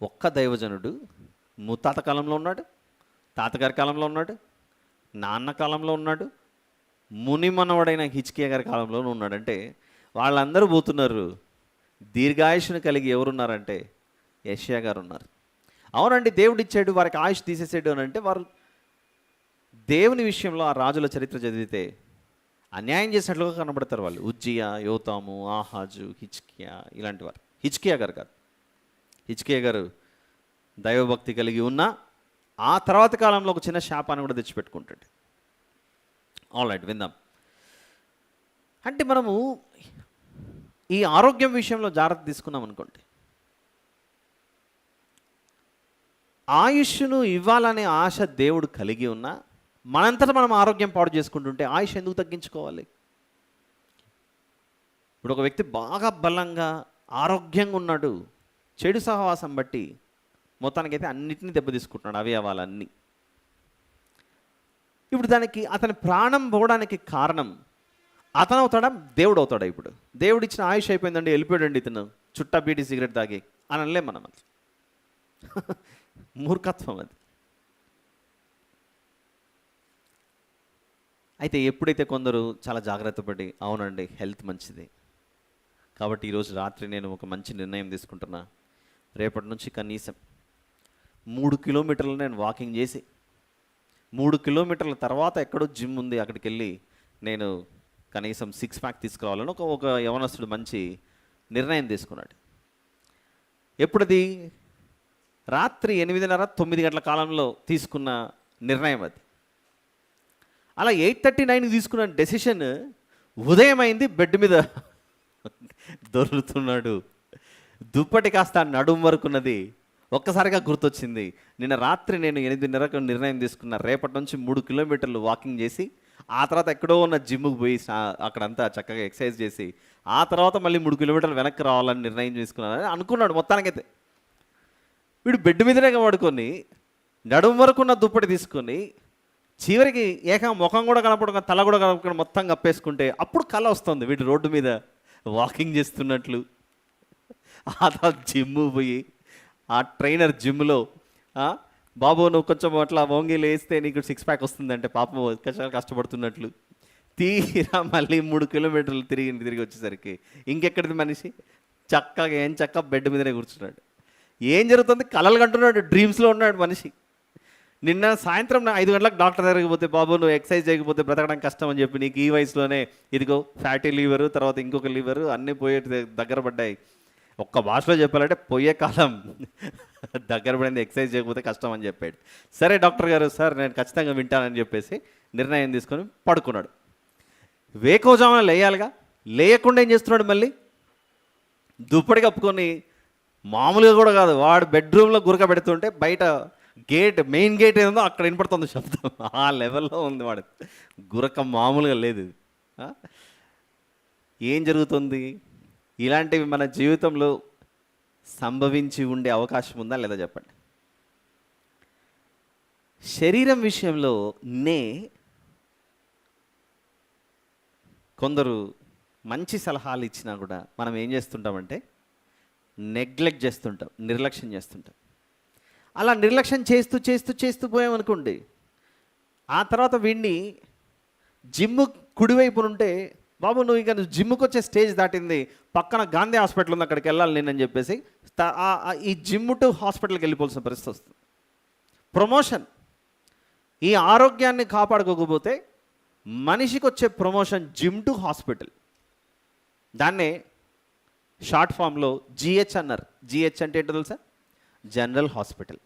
ఒక్క దైవజనుడు ముత్తాత కాలంలో ఉన్నాడు, తాతగారి కాలంలో ఉన్నాడు, నాన్న కాలంలో ఉన్నాడు, మునిమనవడైన హిజ్కియా గారి కాలంలోనూ ఉన్నాడంటే వాళ్ళందరూ పోతున్నారు. దీర్ఘాయుష్ను కలిగి ఎవరున్నారంటే యెషయా గారు ఉన్నారు. అవునండి, దేవుడు ఇచ్చాడు, వారికి ఆయుష్ తీసేసాడు అని అంటే వారు దేవుని విషయంలో ఆ రాజుల చరిత్ర చదివితే అన్యాయం చేసినట్లుగా కనబడతారు వాళ్ళు. ఉజ్జియా, యోతాము, ఆహాజు, హిజ్కియా ఇలాంటి వారు. హిజ్కియా గారు కాదు. హిజ్కియా గారు దైవభక్తి కలిగి ఉన్న ఆ తర్వాత కాలంలో ఒక చిన్న శాపాన్ని కూడా తెచ్చిపెట్టుకుంటాడు. ఆల్ రైట్, విందాం. అంటే మనము ఈ ఆరోగ్యం విషయంలో జాగ్రత్త తీసుకున్నాం అనుకోండి, ఆయుష్ను ఇవ్వాలనే ఆశ దేవుడు కలిగి ఉన్నా మనంతటా మనం ఆరోగ్యం పాడు చేసుకుంటుంటే ఆయుష్ ఎందుకు తగ్గించుకోవాలి? ఇప్పుడు ఒక వ్యక్తి బాగా బలంగా ఆరోగ్యంగా ఉన్నాడు, చెడు సహవాసం బట్టి మొత్తానికైతే అన్నిటినీ దెబ్బతీసుకుంటున్నాడు, అవయవాలన్నీ. ఇప్పుడు దానికి అతని ప్రాణం పోవడానికి కారణం అతను అవుతాడా, దేవుడు అవుతాడా? ఇప్పుడు దేవుడు ఇచ్చిన ఆయుష్ అయిపోయిందండి, వెళ్ళిపోయాడండి ఇతను చుట్టా బీడీ సిగరెట్ తాగి అని అనలేం మనం. అది మూర్ఖత్వం. అది అయితే ఎప్పుడైతే కొందరు చాలా జాగ్రత్త పడి, అవునండి హెల్త్ మంచిది కాబట్టి ఈరోజు రాత్రి నేను ఒక మంచి నిర్ణయం తీసుకుంటున్నా, రేపటి నుంచి కనీసం 3 కిలోమీటర్లు నేను వాకింగ్ చేసి 3 కిలోమీటర్ల తర్వాత ఎక్కడో జిమ్ ఉంది అక్కడికి వెళ్ళి నేను కనీసం 6 ప్యాక్ తీసుకురావాలని ఒక యవనస్తుడు మంచి నిర్ణయం తీసుకున్నాడు. ఎప్పుడది? రాత్రి 8:30-9 గంటల కాలంలో తీసుకున్న నిర్ణయం అది. అలా 8:39 తీసుకున్న డెసిషన్ ఉదయం అయింది, బెడ్ మీద దొరుకుతున్నాడు, దుప్పటి కాస్త నడుము వరకున్నది. ఒక్కసారిగా గుర్తొచ్చింది, నిన్న రాత్రి నేను 8:30కు నిర్ణయం తీసుకున్నా, రేపటి నుంచి 3 కిలోమీటర్లు వాకింగ్ చేసి ఆ తర్వాత ఎక్కడో ఉన్న జిమ్కి పోయి అక్కడంతా చక్కగా ఎక్సర్సైజ్ చేసి ఆ తర్వాత మళ్ళీ 3 కిలోమీటర్లు వెనక్కి రావాలని నిర్ణయం తీసుకున్నానని అనుకున్నాడు. మొత్తానికైతే వీడు బెడ్ మీదనే పడుకొని నడుము వరకు ఉన్న దుప్పటి తీసుకొని చివరికి ముఖం కూడా కనపడకుండా తల కూడా కనపడకుండా మొత్తం కప్పేసుకుంటే అప్పుడు కళ వస్తుంది వీడు రోడ్డు మీద వాకింగ్ చేస్తున్నట్లు. ఆ తర్వాత జిమ్ పోయి ఆ ట్రైనర్ జిమ్లో బాబు నువ్వు కొంచెం అట్లా వంగి లేస్తే నీకు 6 ప్యాక్ వస్తుందంటే పాపం కష్టపడుతున్నట్లు తీరా మళ్ళీ 3 కిలోమీటర్లు తిరిగి వచ్చేసరికి ఇంకెక్కడిది మనిషి చక్కగా బెడ్ మీదనే కూర్చున్నాడు. ఏం జరుగుతుంది? కలలు కంటున్నాడు, డ్రీమ్స్లో ఉన్నాడు మనిషి. నిన్న సాయంత్రం 5 గంటలకు డాక్టర్ దగ్గరికి పోతే, బాబు నువ్వు ఎక్సర్సైజ్ చేయకపోతే బ్రతకడం కష్టం అని చెప్పి నీకు ఈ వయసులోనే ఇదిగో ఫ్యాటీ లివరు, తర్వాత ఇంకొక లివరు అన్నీ పోయే దగ్గర పడ్డాయి. ఒక్క భాషలో చెప్పాలంటే పోయే కాలం దగ్గర పడింది, ఎక్సర్సైజ్ చేయకపోతే కష్టం అని చెప్పాడు. సరే డాక్టర్ గారు, సార్ నేను ఖచ్చితంగా వింటానని చెప్పేసి నిర్ణయం తీసుకొని పడుకున్నాడు. వేకోజామున లేయాలిగా, లేయకుండా ఏం చేస్తున్నాడు? మళ్ళీ దుప్పటి కప్పుకొని మామూలుగా కూడా కాదు, వాడు బెడ్రూమ్లో గురక పెడుతుంటే బయట మెయిన్ గేట్ ఏదో అక్కడ వినపడుతుంది శబ్దం. ఆ లెవెల్లో ఉంది వాడు గురక, మామూలుగా లేదు ఇది. ఆ? ఏం జరుగుతుంది? ఇలాంటివి మన జీవితంలో సంభవించి ఉండే అవకాశం ఉందా లేదా చెప్పండి. శరీరం విషయంలో కొందరు మంచి సలహాలు ఇచ్చినా కూడా మనం ఏం చేస్తుంటామంటే నెగ్లెక్ట్ చేస్తుంటాం, నిర్లక్ష్యం చేస్తుంటాం. అలా నిర్లక్ష్యం చేస్తూ చేస్తూ చేస్తూ పోయామనుకోండి, ఆ తర్వాత వీడిని జిమ్ కుడివైపునుంటే, బాబు నువ్వు ఇక జిమ్కి వచ్చే స్టేజ్ దాటింది, పక్కన గాంధీ హాస్పిటల్ ఉంది అక్కడికి వెళ్ళాలి నేనని చెప్పేసి ఈ జిమ్ టు హాస్పిటల్కి వెళ్ళిపోవాల్సిన పరిస్థితి వస్తుంది. ప్రమోషన్, ఈ ఆరోగ్యాన్ని కాపాడుకోకపోతే మనిషికి వచ్చే ప్రమోషన్ జిమ్ టు హాస్పిటల్. దాన్నే షార్ట్ ఫామ్లో జిహెచ్ అన్నారు. జిహెచ్ అంటే ఏంటో తెలుసా? General hospital.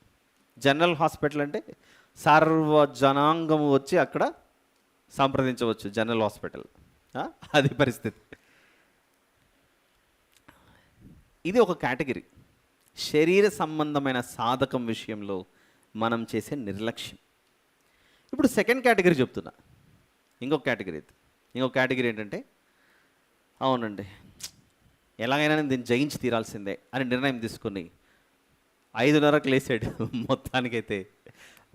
జనరల్ హాస్పిటల్ అంటే సర్వ జనాంగము వచ్చి అక్కడ సంప్రదించవచ్చు, జనరల్ హాస్పిటల్. అది పరిస్థితి. ఇది ఒక కేటగిరీ, శరీర సంబంధమైన సాధకం విషయంలో మనం చేసే నిర్లక్ష్యం. ఇప్పుడు సెకండ్ కేటగిరీ చెప్తున్నా, ఇంకొక కేటగిరీ ఏంటంటే, అవునండి ఎలాగైనా నేను దీన్ని జయించి తీరాల్సిందే అని నిర్ణయం తీసుకుని 5:30కి లేసాడు. మొత్తానికైతే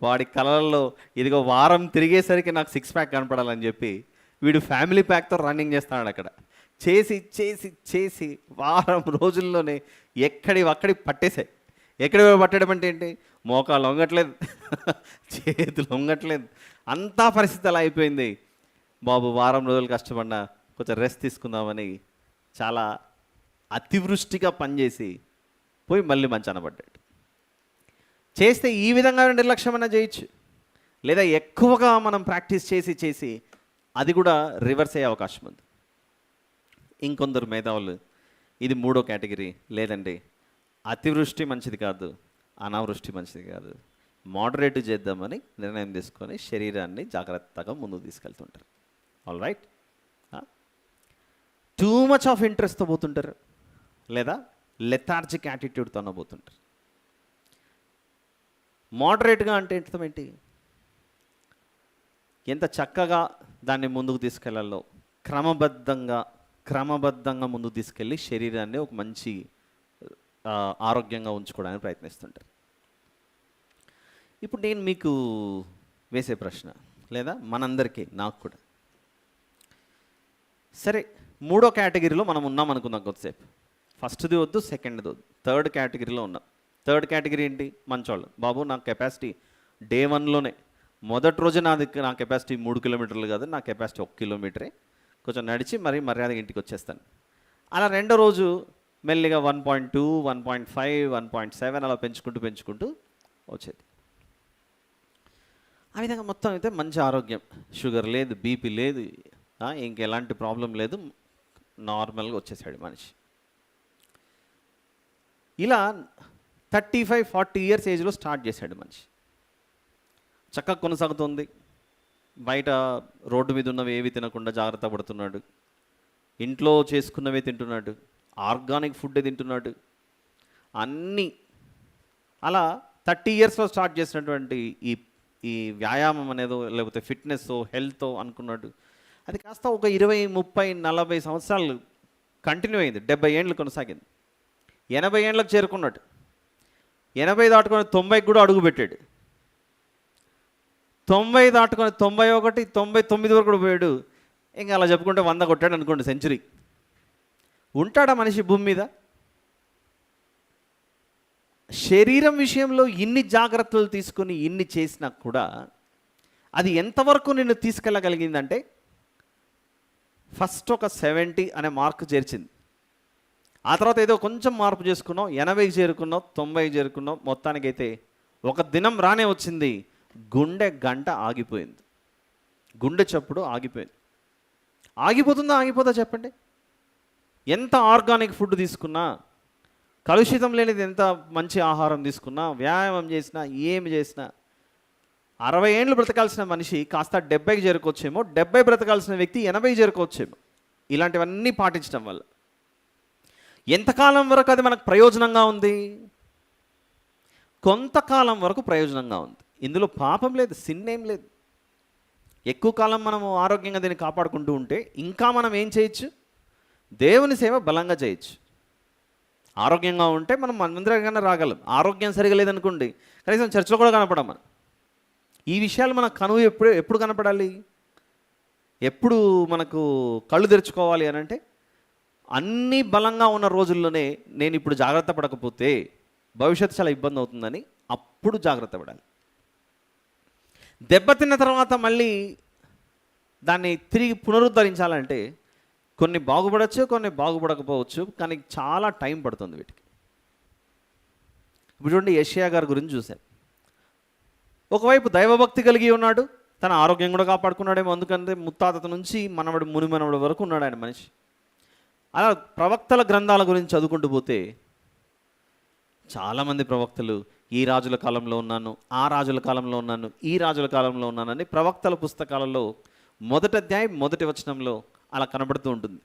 వాడి కళల్లో ఇదిగో వారం తిరిగేసరికి నాకు 6 ప్యాక్ కనపడాలని చెప్పి వీడు ఫ్యామిలీ ప్యాక్తో రన్నింగ్ చేస్తున్నాడు. అక్కడ చేసి చేసి చేసి వారం రోజుల్లోనే ఎక్కడి పట్టేశాయి. ఎక్కడి పట్టడం అంటే ఏంటి? మోకాలు వంగట్లేదు, చేతులు వంగట్లేదు, అంతా పరిస్థితి అలా అయిపోయింది. బాబు వారం రోజులు కష్టపడినా కొంచెం రెస్ట్ తీసుకుందామని చాలా అతివృష్టిగా పనిచేసి పోయి మళ్ళీ మంచాన పడ్డాడు. చేస్తే ఈ విధంగా నిర్లక్ష్యమైనా చేయొచ్చు, లేదా ఎక్కువగా మనం ప్రాక్టీస్ చేసి అది కూడా రివర్స్ అయ్యే అవకాశం ఉంది. ఇంకొందరు మేధావులు ఇది మూడో కేటగిరీ, లేదండి అతివృష్టి మంచిది కాదు, అనావృష్టి మంచిది కాదు, మోడరేట్ చేద్దామని నిర్ణయం తీసుకొని శరీరాన్ని జాగ్రత్తగా ముందుకు తీసుకెళ్తుంటారు. All right. Too much of ఇంట్రెస్ట్తో పోతుంటారు, లేదా లెథార్జిక్ యాటిట్యూడ్తో పోతుంటారు. మోడరేట్గా అంటే అర్థం ఏంటి? ఎంత చక్కగా దాన్ని ముందుకు తీసుకెళ్లాలో క్రమబద్ధంగా ముందుకు తీసుకెళ్ళి శరీరాన్ని ఒక మంచి ఆరోగ్యంగా ఉంచుకోవడానికి ప్రయత్నిస్తుంటారు. ఇప్పుడు నేను మీకు వేసే ప్రశ్న, లేదా మనందరికీ, నాకు కూడా, సరే మూడో కేటగిరీలో మనం ఉన్నాం అనుకుందాం కొద్దిసేపు. ఫస్ట్ది వద్దు, సెకండ్ది వద్దు, థర్డ్ కేటగిరీలో ఉన్నాం. థర్డ్ కేటగిరీ ఏంటి? మంచోళ్ళు. బాబు నా కెపాసిటీ డే 1లోనే, మొదటి రోజు నా కెపాసిటీ 3 కిలోమీటర్లు కాదు, నా కెపాసిటీ 1 కిలోమీటరే, కొంచెం నడిచి మరి మర్యాదగా ఇంటికి వచ్చేస్తాను. అలా రెండో రోజు మెల్లిగా 1.2, 1.5, 1.7 అలా పెంచుకుంటూ వచ్చేది. ఆ విధంగా మొత్తం అయితే మంచి ఆరోగ్యం, షుగర్ లేదు, బీపీ లేదు, ఇంకెలాంటి ప్రాబ్లం లేదు, నార్మల్గా వచ్చేసాడు మనిషి. ఇలా 35-40 ఇయర్స్ ఏజ్లో స్టార్ట్ చేశాడు మనిషి. చక్కగా కొనసాగుతుంది. బయట రోడ్డు మీద ఉన్నవి ఏవి తినకుండా జాగ్రత్త పడుతున్నాడు, ఇంట్లో చేసుకున్నవే తింటున్నాడు, ఆర్గానిక్ ఫుడ్ తింటున్నాడు, అన్నీ అలా 30 ఇయర్స్లో స్టార్ట్ చేసినటువంటి ఈ వ్యాయామం అనేదో, లేకపోతే ఫిట్నెస్ హెల్త్ అనుకున్నాడు. అది కాస్త ఒక 20, 30, 40 సంవత్సరాలు కంటిన్యూ అయింది. 70 ఏళ్ళు కొనసాగింది. 80 ఏళ్ళకు చేరుకున్నాడు. 80 దాటుకొని 90కి కూడా అడుగు పెట్టాడు. 90 దాటుకొని 91, 99 వరకు కూడా పోయాడు. ఇంకా అలా చెప్పుకుంటే 100 కొట్టాడు అనుకోండి, సెంచరీ. ఉంటాడా మనిషి భూమి మీద? శరీరం విషయంలో ఇన్ని జాగ్రత్తలు తీసుకుని ఇన్ని చేసినా కూడా అది ఎంతవరకు నిన్ను తీసుకెళ్ళగలిగిందంటే, ఫస్ట్ ఒక 70 అనే మార్క్ చేర్చింది. ఆ తర్వాత ఏదో కొంచెం మార్పు చేసుకున్నావు, 80కి చేరుకున్నావు, 90కి చేరుకున్నావు. మొత్తానికైతే ఒక దినం రానే వచ్చింది, గుండె గంట ఆగిపోయింది, గుండె చప్పుడు ఆగిపోయింది. ఆగిపోతుందా చెప్పండి? ఎంత ఆర్గానిక్ ఫుడ్ తీసుకున్నా, కలుషితం లేనిది ఎంత మంచి ఆహారం తీసుకున్నా, వ్యాయామం చేసినా, ఏమి చేసినా 60 ఏళ్ళు బ్రతకాల్సిన మనిషి కాస్త 70కి చేరుకోవచ్చేమో, 70 బ్రతకాల్సిన వ్యక్తి 80కి చేరుకోవచ్చేమో, ఇలాంటివన్నీ పాటించడం వల్ల. ఎంతకాలం వరకు అది మనకు ప్రయోజనంగా ఉంది? కొంతకాలం వరకు ప్రయోజనంగా ఉంది. ఇందులో పాపం లేదు, సిన్ ఏం లేదు. ఎక్కువ కాలం మనము ఆరోగ్యంగా దీన్ని కాపాడుకుంటూ ఉంటే ఇంకా మనం ఏం చేయొచ్చు? దేవుని సేవ బలంగా చేయొచ్చు. ఆరోగ్యంగా ఉంటే మనం మందిరానికన్నా రాగలం. ఆరోగ్యం సరిగా లేదనుకోండి, కనీసం చర్చిలో కూడా కనపడం మనం. ఈ విషయాలు మన కనువు ఎప్పుడు కనపడాలి? ఎప్పుడు మనకు కళ్ళు తెరుచుకోవాలి అని అంటే, అన్నీ బలంగా ఉన్న రోజుల్లోనే నేను ఇప్పుడు జాగ్రత్త పడకపోతే భవిష్యత్తు చాలా ఇబ్బంది అవుతుందని అప్పుడు జాగ్రత్త పడాలి. దెబ్బతిన్న తర్వాత మళ్ళీ దాన్ని తిరిగి పునరుద్ధరించాలంటే కొన్ని బాగుపడవచ్చు, కొన్ని బాగుపడకపోవచ్చు, కానీ చాలా టైం పడుతుంది వీటికి. ఇప్పుడు చూడండి, యెషయా గారి గురించి చూశాను. ఒకవైపు దైవభక్తి కలిగి ఉన్నాడు, తన ఆరోగ్యం కూడా కాపాడుకున్నాడేమో, అందుకంటే ముత్తాత నుంచి మునిమనవడు వరకు ఉన్నాడు ఆయన మనిషి. అలా ప్రవక్తల గ్రంథాల గురించి చదువుకుంటూ పోతే చాలామంది ప్రవక్తలు ఈ రాజుల కాలంలో ఉన్నాను, ఆ రాజుల కాలంలో ఉన్నాను, ఈ రాజుల కాలంలో ఉన్నానని ప్రవక్తల పుస్తకాలలో మొదటి అధ్యాయం మొదటి వచనంలో అలా కనబడుతూ ఉంటుంది.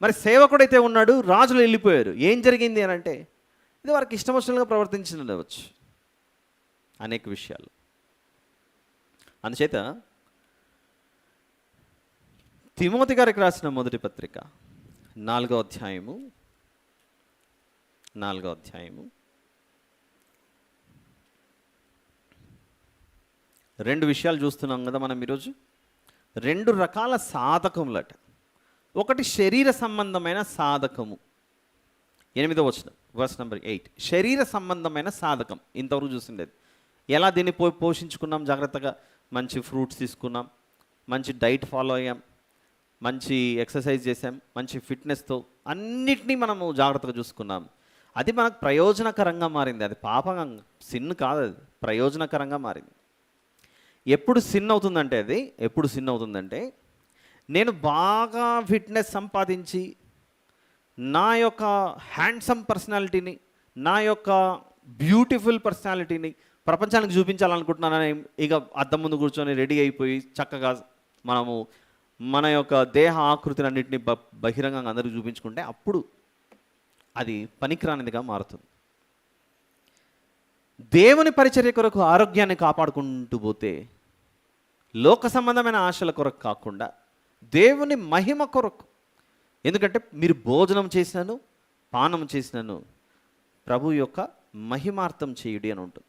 మరి సేవకుడైతే ఉన్నాడు, రాజులు వెళ్ళిపోయారు. ఏం జరిగింది అని అంటే, ఇది వారికి ఇష్టం వచ్చినట్టుగా ప్రవర్తించవచ్చు అనేక విషయాలు. అందుచేత తిమోతి గారికి రాసిన మొదటి పత్రిక 4వ అధ్యాయము 2 విషయాలు చూస్తున్నాం కదా మనం ఈరోజు. 2 రకాల సాధకములట. ఒకటి శరీర సంబంధమైన సాధకము. 8వ వచనం, వర్స్ నెంబర్ 8. శరీర సంబంధమైన సాధకం ఇంతవరకు చూసిండేది. ఎలా దీన్ని పోషించుకున్నాం? జాగ్రత్తగా మంచి ఫ్రూట్స్ తీసుకున్నాం, మంచి డైట్ ఫాలో అయ్యాం, మంచి ఎక్సర్సైజ్ చేసాం, మంచి ఫిట్నెస్తో అన్నిటినీ మనము జాగ్రత్తగా చూసుకున్నాం. అది మనకు ప్రయోజనకరంగా మారింది. అది పాపంగా, సిన్ కాదు, అది ప్రయోజనకరంగా మారింది. ఎప్పుడు సిన్ అవుతుందంటే నేను బాగా ఫిట్నెస్ సంపాదించి నా యొక్క హ్యాండ్సమ్ పర్సనాలిటీని, నా యొక్క బ్యూటిఫుల్ పర్సనాలిటీని ప్రపంచానికి చూపించాలనుకుంటున్నానని ఇక అద్దం ముందు కూర్చొని రెడీ అయిపోయి చక్కగా మనము మన యొక్క దేహ ఆకృతిని అన్నింటినీ బహిరంగంగా అందరికీ చూపించుకుంటే అప్పుడు అది పనికిరానిదిగా మారుతుంది. దేవుని పరిచర్య కొరకు ఆరోగ్యాన్ని కాపాడుకుంటూ పోతే లోక సంబంధమైన ఆశల కొరకు కాకుండా దేవుని మహిమ కొరకు, ఎందుకంటే మీరు భోజనం చేసినాను పానం చేసినాను ప్రభు యొక్క మహిమార్థం చేయుడి అని ఉంటుంది.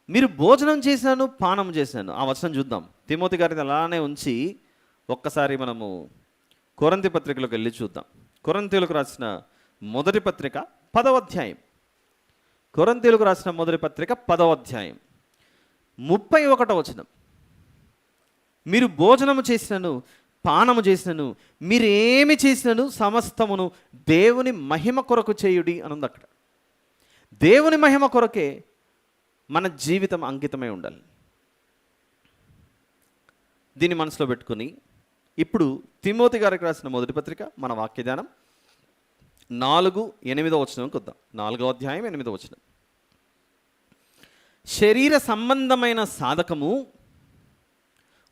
మీరు భోజనం చేసినాను పానం చేసినాను, ఆ వచనం చూద్దాం. తిమోతి గారిని అలానే ఉంచి ఒక్కసారి మనము కొరింథీ పత్రికలోకి వెళ్ళి చూద్దాం. కొరింథీయులకు రాసిన మొదటి పత్రిక 10వ అధ్యాయం. కొరింథీయులకు రాసిన మొదటి పత్రిక 10వ అధ్యాయం 31వ వచనం. మీరు భోజనము చేసినను పానము చేసినను మీరేమి చేసినను సమస్తమును దేవుని మహిమ కొరకు చేయుడి అని ఉంది అక్కడ. దేవుని మహిమ కొరకే మన జీవితం అంకితమై ఉండాలి. దీన్ని మనసులో పెట్టుకుని ఇప్పుడు తిమోతి గారికి రాసిన మొదటి పత్రిక మన వాక్యధ్యానం 4:8 వచనంకి వద్దాం. 4వ అధ్యాయం 8వ వచనం. శరీర సంబంధమైన సాధకము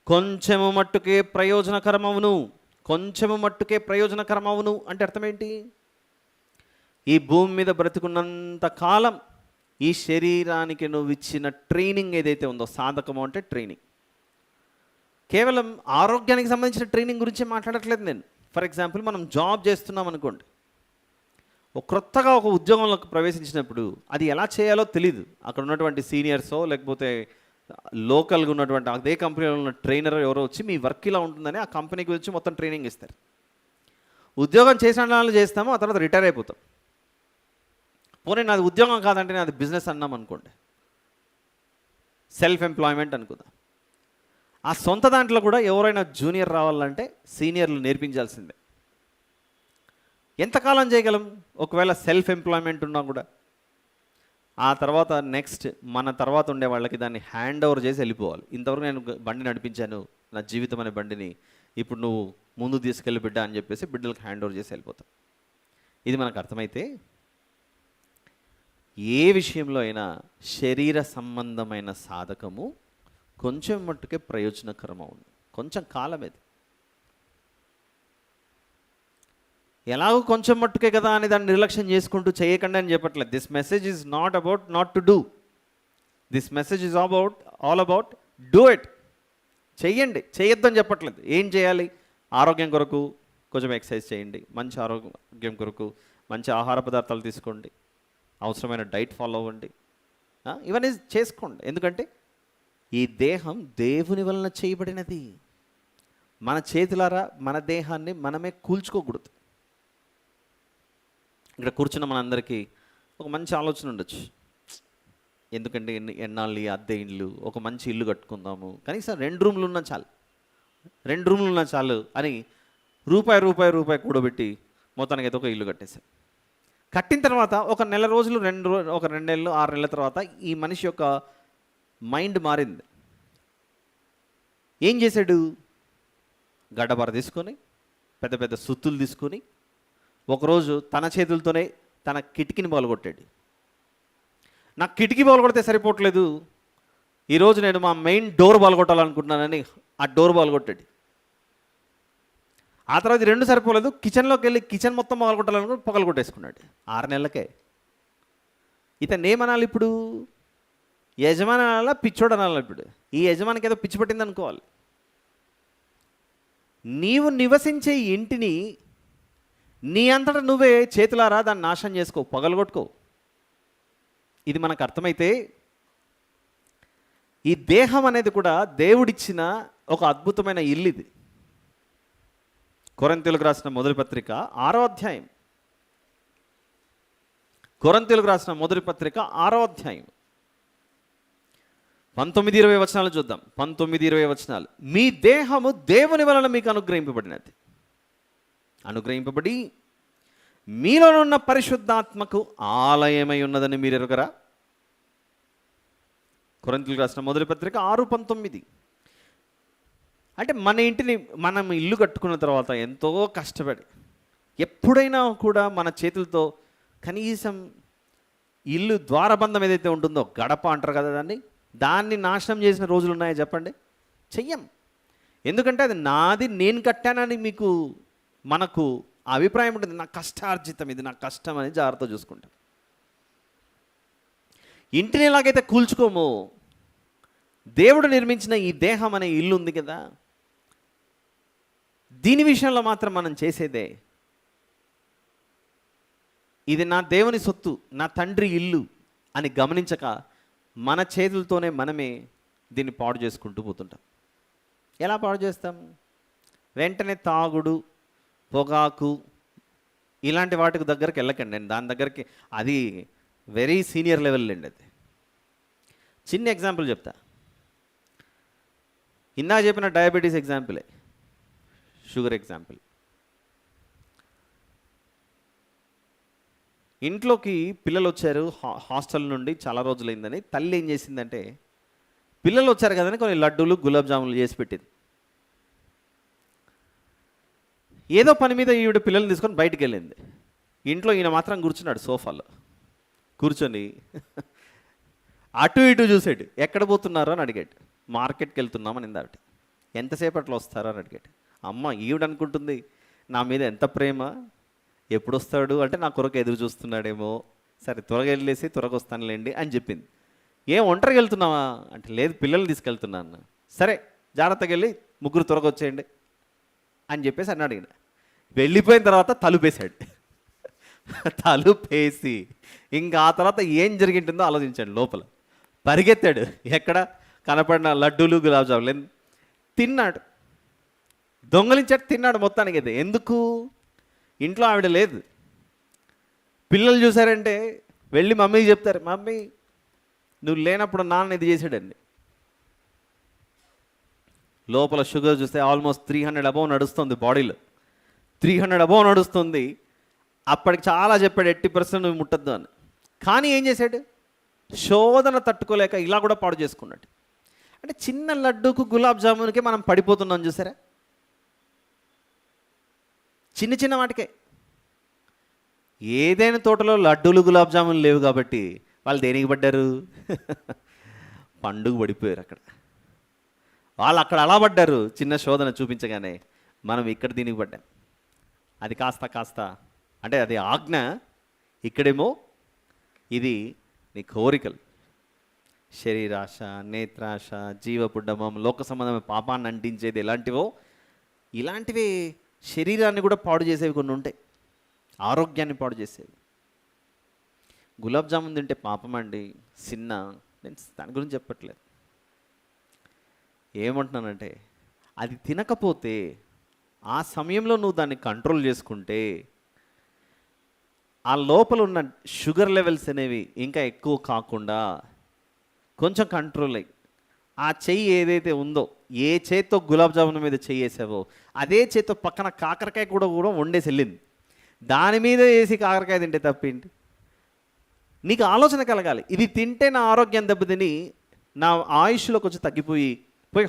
కొంచెము మట్టుకే ప్రయోజనకరమవును. కొంచెము మట్టుకే ప్రయోజనకరమవును అంటే అర్థం ఏంటి? ఈ భూమి మీద బ్రతికున్నంత కాలం ఈ శరీరానికి నువ్వు ఇచ్చిన ట్రైనింగ్ ఏదైతే ఉందో, సాధకము అంటే ట్రైనింగ్. కేవలం ఆరోగ్యానికి సంబంధించిన ట్రైనింగ్ గురించి మాట్లాడట్లేదు నేను. ఫర్ ఎగ్జాంపుల్, మనం జాబ్ చేస్తున్నాం అనుకోండి, క్రొత్తగా ఒక ఉద్యోగంలోకి ప్రవేశించినప్పుడు అది ఎలా చేయాలో తెలియదు. అక్కడ ఉన్నటువంటి సీనియర్సో లేకపోతే లోకల్గా ఉన్నటువంటి అదే కంపెనీలో ఉన్న ట్రైనర్ ఎవరో వచ్చి మీ వర్క్ ఇలా ఉంటుందని ఆ కంపెనీ గురించి మొత్తం ట్రైనింగ్ ఇస్తారు. ఉద్యోగం చేసిన వాళ్ళు చేస్తాము, ఆ తర్వాత రిటైర్ అయిపోతాం. పోనీ నాది ఉద్యోగం కాదంటే నాది బిజినెస్ అన్నాం అనుకోండి, సెల్ఫ్ ఎంప్లాయ్మెంట్ అనుకుందాం. ఆ సొంత దాంట్లో కూడా ఎవరైనా జూనియర్ రావాలంటే సీనియర్లు నేర్పించాల్సిందే. ఎంతకాలం చేయగలం? ఒకవేళ సెల్ఫ్ ఎంప్లాయ్మెంట్ ఉన్నా కూడా ఆ తర్వాత నెక్స్ట్ మన తర్వాత ఉండే వాళ్ళకి దాన్ని హ్యాండ్ ఓవర్ చేసి వెళ్ళిపోవాలి. ఇంతవరకు నేను బండి నడిపించాను, నా జీవితం అనే బండిని, ఇప్పుడు నువ్వు ముందు తీసుకెళ్ళి బిడ్డ అని చెప్పేసి బిడ్డలకు హ్యాండ్ ఓవర్ చేసి వెళ్ళిపోతాం. ఇది మనకు అర్థమైతే ఏ విషయంలో అయినా శరీర సంబంధమైన సాధకము కొంచెం మట్టుకే ప్రయోజనకరం అవును. కొంచెం కాలం ఇది. ఎలాగో కొంచెం మట్టుకే కదా అని దాన్ని నిర్లక్ష్యం చేసుకుంటూ చేయకండి అని చెప్పట్లేదు. This message is not about not to do. This message is all about do it. చెయ్యండి, చేయొద్దని చెప్పట్లేదు. ఏం చేయాలి? ఆరోగ్యం కొరకు కొంచెం ఎక్సర్సైజ్ చేయండి, మంచి ఆరోగ్యం కొరకు మంచి ఆహార పదార్థాలు తీసుకోండి, అవసరమైన డైట్ ఫాలో అవ్వండి, ఇవన్నీ చేసుకోండి. ఎందుకంటే ఈ దేహం దేవుని వలన చేయబడినది. మన చేతులారా మన దేహాన్ని మనమే కూల్చుకోకూడదు. ఇక్కడ కూర్చున్న మనందరికీ ఒక మంచి ఆలోచన ఉండొచ్చు. ఎందుకంటే ఎన్నాళ్ళు అద్దె ఇల్లు, ఒక మంచి ఇల్లు కట్టుకుందాము, కనీసం 2 రూమ్లు ఉన్నా చాలు, 2 రూమ్లు ఉన్నా చాలు అని రూపాయి కూడబెట్టి మొత్తానికి అయితే ఒక ఇల్లు కట్టేశారు. కట్టిన తర్వాత ఒక నెల రోజులు, 2 నెలలు, 6 నెలల తర్వాత ఈ మనిషి యొక్క మైండ్ మారింది. ఏం చేశాడు? గడ్డబార తీసుకొని, పెద్ద పెద్ద సుత్తులు తీసుకొని ఒకరోజు తన చేతులతోనే తన కిటికీని పగలగొట్టాడు. నాకు కిటికీ పగలగొడితే సరిపోవట్లేదు, ఈరోజు నేను మా మెయిన్ డోర్ పగలగొట్టాలనుకుంటున్నానని ఆ డోర్ పగలగొట్టాడు. ఆ తర్వాత 2 సరిపోలేదు, కిచెన్లోకి వెళ్ళి కిచెన్ మొత్తం పగలగొట్టాలనుకుని పగలగొట్టేసుకున్నాడు 6 నెలలకే. ఇతను ఏమనాలి ఇప్పుడు? యజమాని అనాలా, పిచ్చోడు అనాలా? ఇప్పుడు ఈ యజమానికి ఏదో పిచ్చి పట్టింది అనుకోవాలి. నీవు నివసించే ఇంటిని నీ అంతటా నువ్వే చేతులారా దాన్ని నాశనం చేసుకో, పగలగొట్టుకో. ఇది మనకు అర్థమైతే ఈ దేహం అనేది కూడా దేవుడిచ్చిన ఒక అద్భుతమైన ఇల్లు. ఇది కొరింథీయులకు రాసిన మొదటి పత్రిక 6వ అధ్యాయం. కొరింథీయులకు రాసిన మొదటి పత్రిక 6వ అధ్యాయం 19-20 వచనాలు చూద్దాం. 19-20 వచనాలు. మీ దేహము దేవుని వలన మీకు అనుగ్రహింపబడినది, అనుగ్రహింపబడి మీలోనున్న పరిశుద్ధాత్మకు ఆలయమై ఉన్నదని మీరు ఎరుగరా? కొరింథీయులకు రాసిన మొదటి పత్రిక 6:19. అంటే మన ఇంటిని మనం ఇల్లు కట్టుకున్న తర్వాత ఎంతో కష్టపడి, ఎప్పుడైనా కూడా మన చేతులతో కనీసం ఇల్లు ద్వారబంధం ఏదైతే ఉంటుందో, గడప అంటారు కదా దాన్ని నాశనం చేసిన రోజులు ఉన్నాయో చెప్పండి? చెయ్యం. ఎందుకంటే అది నాది, నేను కట్టానని మనకు అభిప్రాయం ఉంటుంది. నా కష్టార్జితం, ఇది నా కష్టం అని జాగ్రత్త చూసుకుంటాం. ఇంటిని ఎలాగైతే కూల్చుకోమో, దేవుడు నిర్మించిన ఈ దేహం అనే ఇల్లు ఉంది కదా, దీని విషయంలో మాత్రం మనం చేసేదే, ఇది నా దేవుని సొత్తు, నా తండ్రి ఇల్లు అని గమనించక మన చేతులతోనే మనమే దీన్ని పాడు చేసుకుంటూ పోతుంటాం. ఎలా పాడు చేస్తాం? వెంటనే తాగుడు, పొగాకు ఇలాంటి వాటికి దగ్గరికి వెళ్ళకండి. నేను దాని దగ్గరికి, అది వెరీ సీనియర్ లెవెల్ అండి. అది చిన్న ఎగ్జాంపుల్ చెప్తా. ఇందాక చెప్పిన డయాబెటీస్ ఎగ్జాంపులే, షుగర్ ఎగ్జాంపుల్. ఇంట్లోకి పిల్లలు వచ్చారు హాస్టల్ నుండి, చాలా రోజులైందని తల్లి ఏం చేసిందంటే, పిల్లలు వచ్చారు కదని కొన్ని లడ్డూలు, గులాబ్ జాములు చేసి పెట్టింది. ఏదో పని మీద ఈవిడ పిల్లల్ని తీసుకొని బయటికి వెళ్ళింది. ఇంట్లో ఈయన మాత్రం కూర్చున్నాడు సోఫాలో. కూర్చొని అటు ఇటు చూసాడు. ఎక్కడ పోతున్నారో అని అడిగాడు. మార్కెట్కి వెళ్తున్నామని ఇందావిడ. ఎంతసేపట్లో వస్తారో అని అడిగాడు. అమ్మ ఈవిడ అనుకుంటుంది నా మీద ఎంత ప్రేమ, ఎప్పుడు వస్తాడు అంటే నా కొరకు ఎదురు చూస్తున్నాడేమో, సరే త్వరగా వెళ్ళేసి త్వరగా వస్తానులేండి అని చెప్పింది. ఏం ఒంటరికి వెళ్తున్నావా అంటే, లేదు పిల్లల్ని తీసుకెళ్తున్నాను. సరే జాగ్రత్తగా వెళ్ళి ముగ్గురు త్వరగా వచ్చేయండి అని చెప్పేసి అని అడిగిన. వెళ్ళిపోయిన తర్వాత తలుపేశాడు. తలుపేసి ఇంకా ఆ తర్వాత ఏం జరిగింటుందో ఆలోచించాడు. లోపల పరిగెత్తాడు, ఎక్కడ కనపడిన లడ్డూలు, గులాబ్ జాములు తిన్నాడు, దొంగలించాడు, తిన్నాడు మొత్తానికి. అయితే ఎందుకు? ఇంట్లో ఆవిడ లేదు. పిల్లలు చూసారంటే వెళ్ళి మమ్మీకి చెప్తారు, మమ్మీ నువ్వు లేనప్పుడు నాన్న ఇది చేశాడండి. లోపల షుగర్ చూస్తే ఆల్మోస్ట్ 300 అబౌవ్ నడుస్తుంది, బాడీలో 300 అబౌవ్ నడుస్తుంది. అప్పటికి చాలా చెప్పాడు 80% నువ్వు ముట్టద్దు అని. కానీ ఏం చేశాడు? శోధన తట్టుకోలేక ఇలా కూడా పాడు చేసుకున్నాడు. అంటే చిన్న లడ్డూకు, గులాబ్ జామున్కే మనం పడిపోతున్నాం చూసారా? చిన్న చిన్న వాటికే. ఏదైనా తోటలో లడ్డూలు, గులాబ్ జామున్ లేవు కాబట్టి వాళ్ళు దేనికి పడ్డారు? పండుగ పడిపోయారు అక్కడ. వాళ్ళు అక్కడ అలా పడ్డారు చిన్న శోధన చూపించగానే. మనం ఇక్కడ దీనికి పడ్డాం. అది కాస్త కాస్త అంటే అది ఆజ్ఞ, ఇక్కడేమో ఇది నీ కోరికలు, శరీరాశ, నేత్రాశ, జీవపుడ్డమం, లోక సంబంధమైన పాపాన్ని అంటించేది ఎలాంటివో ఇలాంటివి శరీరాన్ని కూడా పాడు చేసేవి కొన్ని ఉంటాయి, ఆరోగ్యాన్ని పాడు చేసేవి. గులాబ్ జామున్ తింటే పాపం అండి, సిన్న, నేను దాని గురించి చెప్పట్లేదు. ఏమంటున్నానంటే అది తినకపోతే ఆ సమయంలో నువ్వు దాన్ని కంట్రోల్ చేసుకుంటే ఆ లోపల ఉన్న షుగర్ లెవెల్స్ అనేవి ఇంకా ఎక్కువ కాకుండా కొంచెం కంట్రోల్ అయ్యి ఆ చెయ్యి ఏదైతే ఉందో, ఏ చేత్తో గులాబ్ జామున్ మీద చెయ్యి వేసావో అదే చేత్తో పక్కన కాకరకాయ కూడా వండేసి వెళ్ళింది, దాని మీద వేసి కాకరకాయ తింటే తప్పేంటి? నీకు ఆలోచన కలగాలి, ఇది తింటే నా ఆరోగ్యం దెబ్బతిని నా ఆయుష్లో కొంచెం తగ్గిపోయి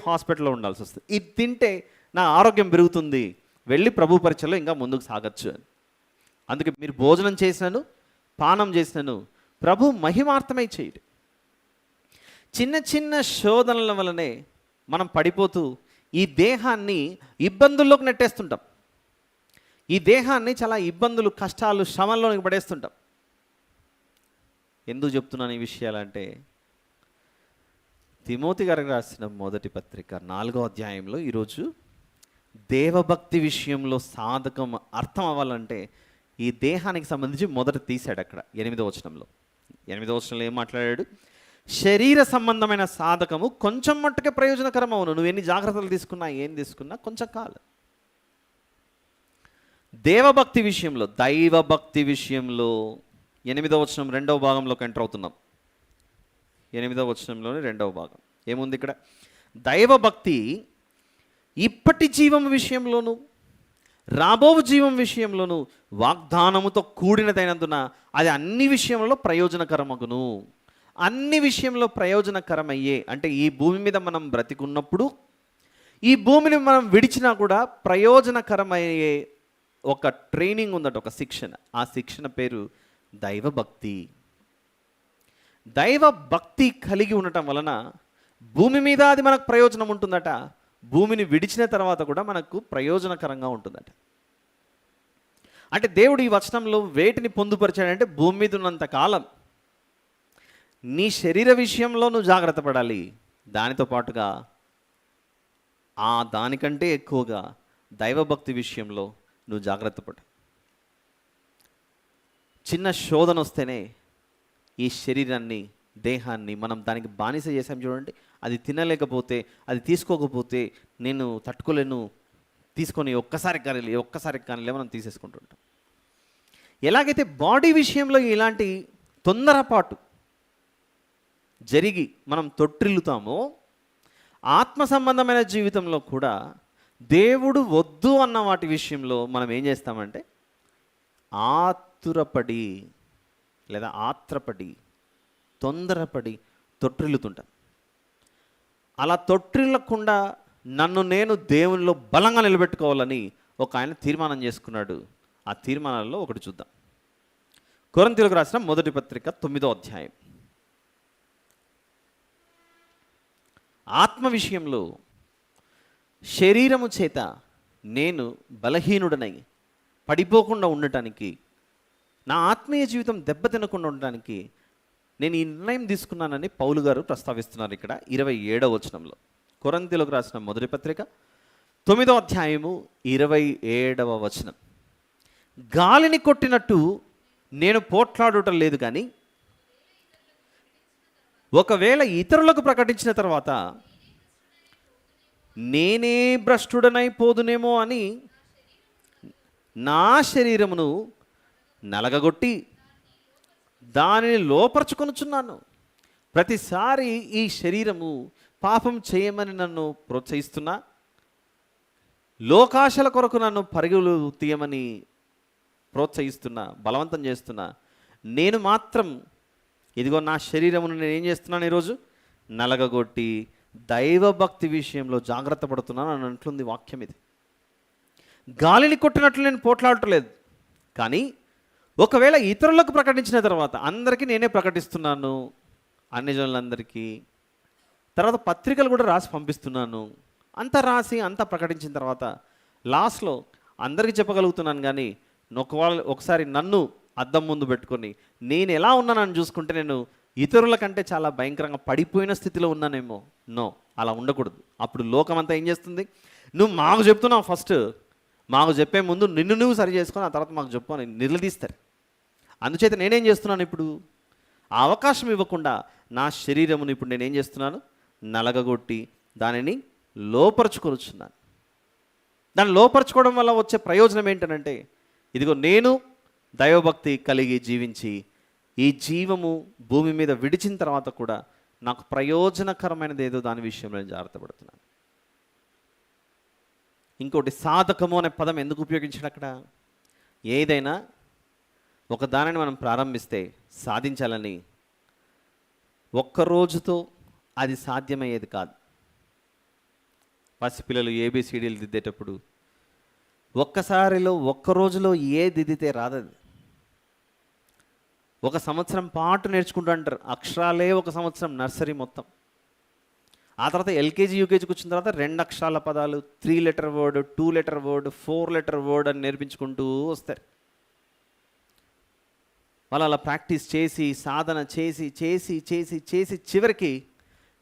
హాస్పిటల్లో ఉండాల్సి వస్తుంది, ఇది తింటే నా ఆరోగ్యం పెరుగుతుంది, వెళ్ళి ప్రభు పరిచయలో ఇంకా ముందుకు సాగచ్చు అని. అందుకే మీరు భోజనం చేసినను పానం చేసినను ప్రభు మహిమార్థమై చేయడు. చిన్న చిన్న శోధనల వలనే మనం పడిపోతూ ఈ దేహాన్ని ఇబ్బందుల్లోకి నెట్టేస్తుంటాం, ఈ దేహాన్ని చాలా ఇబ్బందులు, కష్టాలు, శ్రమల్లోకి పడేస్తుంటాం. ఎందుకు చెప్తున్నాను ఈ విషయాలంటే, తిమోతి గారికి రాసిన మొదటి పత్రిక 4వ అధ్యాయంలో ఈరోజు దేవభక్తి విషయంలో సాధకం అర్థం అవ్వాలంటే ఈ దేహానికి సంబంధించి మొదట తీశాడు. అక్కడ 8వ వచనంలో ఏం మాట్లాడాడు? శరీర సంబంధమైన సాధకము కొంచెం మట్టుకే ప్రయోజనకరం అవును, నువ్వు ఎన్ని జాగ్రత్తలు తీసుకున్నా ఏం తీసుకున్నా కొంచెం కాలం. దేవభక్తి విషయంలో, దైవభక్తి విషయంలో 8వ వచనం 2వ భాగంలోకి ఎంటర్ అవుతున్నాం. 8వ వచనంలోని 2వ భాగం ఏముంది ఇక్కడ? దైవభక్తి ఇప్పటి జీవం విషయంలోను రాబో జీవం విషయంలోను వాగ్దానముతో కూడినదైనందున అది అన్ని విషయంలో ప్రయోజనకరమగును. అన్ని విషయంలో ప్రయోజనకరమయ్యే అంటే ఈ భూమి మీద మనం బ్రతికున్నప్పుడు, ఈ భూమిని మనం విడిచినా కూడా ప్రయోజనకరమయ్యే ఒక ట్రైనింగ్ ఉందట, ఒక శిక్షణ. ఆ శిక్షణ పేరు దైవభక్తి. దైవభక్తి కలిగి ఉండటం వలన భూమి మీద అది మనకు ప్రయోజనం ఉంటుందట, భూమిని విడిచిన తర్వాత కూడా మనకు ప్రయోజనకరంగా ఉంటుందట. అంటే దేవుడు ఈ వచనంలో వేటిని పొందుపరిచాడంటే, భూమి మీద ఉన్నంత కాలం నీ శరీర విషయంలో నువ్వు జాగ్రత్త పడాలి, దానితో పాటుగా దానికంటే ఎక్కువగా దైవభక్తి విషయంలో నువ్వు జాగ్రత్త పడు. చిన్న శోధన వస్తేనే ఈ శరీరాన్ని, దేహాన్ని మనం దానికి బానిస చేసాం చూడండి. అది తినలేకపోతే, అది తీసుకోకపోతే నేను తట్టుకోలేను, తీసుకొని ఒక్కసారి కానీ మనం తీసేసుకుంటుంటాం. ఎలాగైతే బాడీ విషయంలో ఇలాంటి తొందరపాటు జరిగి మనం తొట్టిల్లుతామో, ఆత్మ సంబంధమైన జీవితంలో కూడా దేవుడు వద్దు అన్న వాటి విషయంలో మనం ఏం చేస్తామంటే ఆత్రపడి తొందరపడి తొట్టిల్లుతుంటాం. అలా తొట్టిల్లకుండా నన్ను నేను దేవునిలో బలంగా నిలబెట్టుకోవాలని ఒక ఆయన తీర్మానం చేసుకున్నాడు. ఆ తీర్మానాల్లో ఒకటి చూద్దాం. కొరింథీయులకు రాసిన మొదటి పత్రిక 9వ అధ్యాయం. ఆత్మ విషయంలో శరీరము చేత నేను బలహీనుడనై పడిపోకుండా ఉండటానికి, నా ఆత్మీయ జీవితం దెబ్బతినకుండా ఉండటానికి నేను ఈ నిర్ణయం తీసుకున్నానని పౌలు గారు ప్రస్తావిస్తున్నారు ఇక్కడ 27వ వచనంలో. కొరింథీయులకు రాసిన మొదటి పత్రిక 9వ అధ్యాయము 27వ వచనం. గాలిని కొట్టినట్టు నేను పోట్లాడటం లేదు, కానీ ఒకవేళ ఇతరులకు ప్రకటించిన తర్వాత నేనే భ్రష్టుడనైపోదునేమో అని నా శరీరమును నలగగొట్టి దానిని లోపరుచుకొనుచున్నాను. ప్రతిసారి ఈ శరీరము పాపం చేయమని నన్ను ప్రోత్సహిస్తున్నా, లోకాశల కొరకు నన్ను పరుగులు తీయమని ప్రోత్సహిస్తున్నా, బలవంతం చేస్తున్నా, నేను మాత్రం ఇదిగో నా శరీరమును నేను ఏం చేస్తున్నాను ఈరోజు? నలగగొట్టి దైవభక్తి విషయంలో జాగ్రత్త పడుతున్నాను అని అంటుంది వాక్యం. ఇది గాలిని కొట్టినట్లు నేను పోట్లాడటలేదు, కానీ ఒకవేళ ఇతరులకు ప్రకటించిన తర్వాత, అందరికీ నేనే ప్రకటిస్తున్నాను, అన్ని జనులందరికీ, తర్వాత పత్రికలు కూడా రాసి పంపిస్తున్నాను, అంతా రాసి అంతా ప్రకటించిన తర్వాత లాస్ట్లో అందరికీ చెప్పగలుగుతున్నాను, కానీ ఒకసారి నన్ను అద్దం ముందు పెట్టుకొని నేను ఎలా ఉన్నానని చూసుకుంటే నేను ఇతరుల కంటే చాలా భయంకరంగా పడిపోయిన స్థితిలో ఉన్నానేమో. నో, అలా ఉండకూడదు. అప్పుడు లోకం అంతా ఏం చేస్తుంది, నువ్వు మాకు చెప్తున్నావు, ఫస్ట్ మాకు చెప్పే ముందు నిన్ను నువ్వు సరి చేసుకొని ఆ తర్వాత మాకు చెప్పు అని నిలదీస్తారు. అందుచేత నేనేం చేస్తున్నాను, ఇప్పుడు ఆ అవకాశం ఇవ్వకుండా నా శరీరమును ఇప్పుడు నేనేం చేస్తున్నాను, నలగగొట్టి దానిని లోపరుచుకొనుచున్నాను. దాన్ని లోపరుచుకోవడం వల్ల వచ్చే ప్రయోజనం ఏంటనంటే, ఇదిగో నేను దైవభక్తి కలిగి జీవించి ఈ జీవము భూమి మీద విడిచిన తర్వాత కూడా నాకు ప్రయోజనకరమైనది ఏదో దాని విషయంలో నేను జాగ్రత్త పడుతున్నాను. ఇంకోటి, సాధకము అనే పదం ఎందుకు ఉపయోగించాడు అక్కడ? ఏదైనా ఒక దానిని మనం ప్రారంభిస్తే సాధించాలని ఒక్కరోజుతో అది సాధ్యమయ్యేది కాదు. పసిపిల్లలు ఏబిసిడీలు దిద్దేటప్పుడు ఒక్క రోజులో ఏ దిద్దితే రాదది. 1 సంవత్సరం పాటు నేర్చుకుంటూ అంటారు. అక్షరాలే 1 సంవత్సరం నర్సరీ మొత్తం. ఆ తర్వాత ఎల్కేజీ యూకేజీకి వచ్చిన తర్వాత 2 అక్షరాల పదాలు, 3 letter word, 2 letter word, 4 letter word అని నేర్పించుకుంటూ వస్తారు. వాళ్ళు అలా ప్రాక్టీస్ చేసి సాధన చేసి చేసి చేసి చేసి చివరికి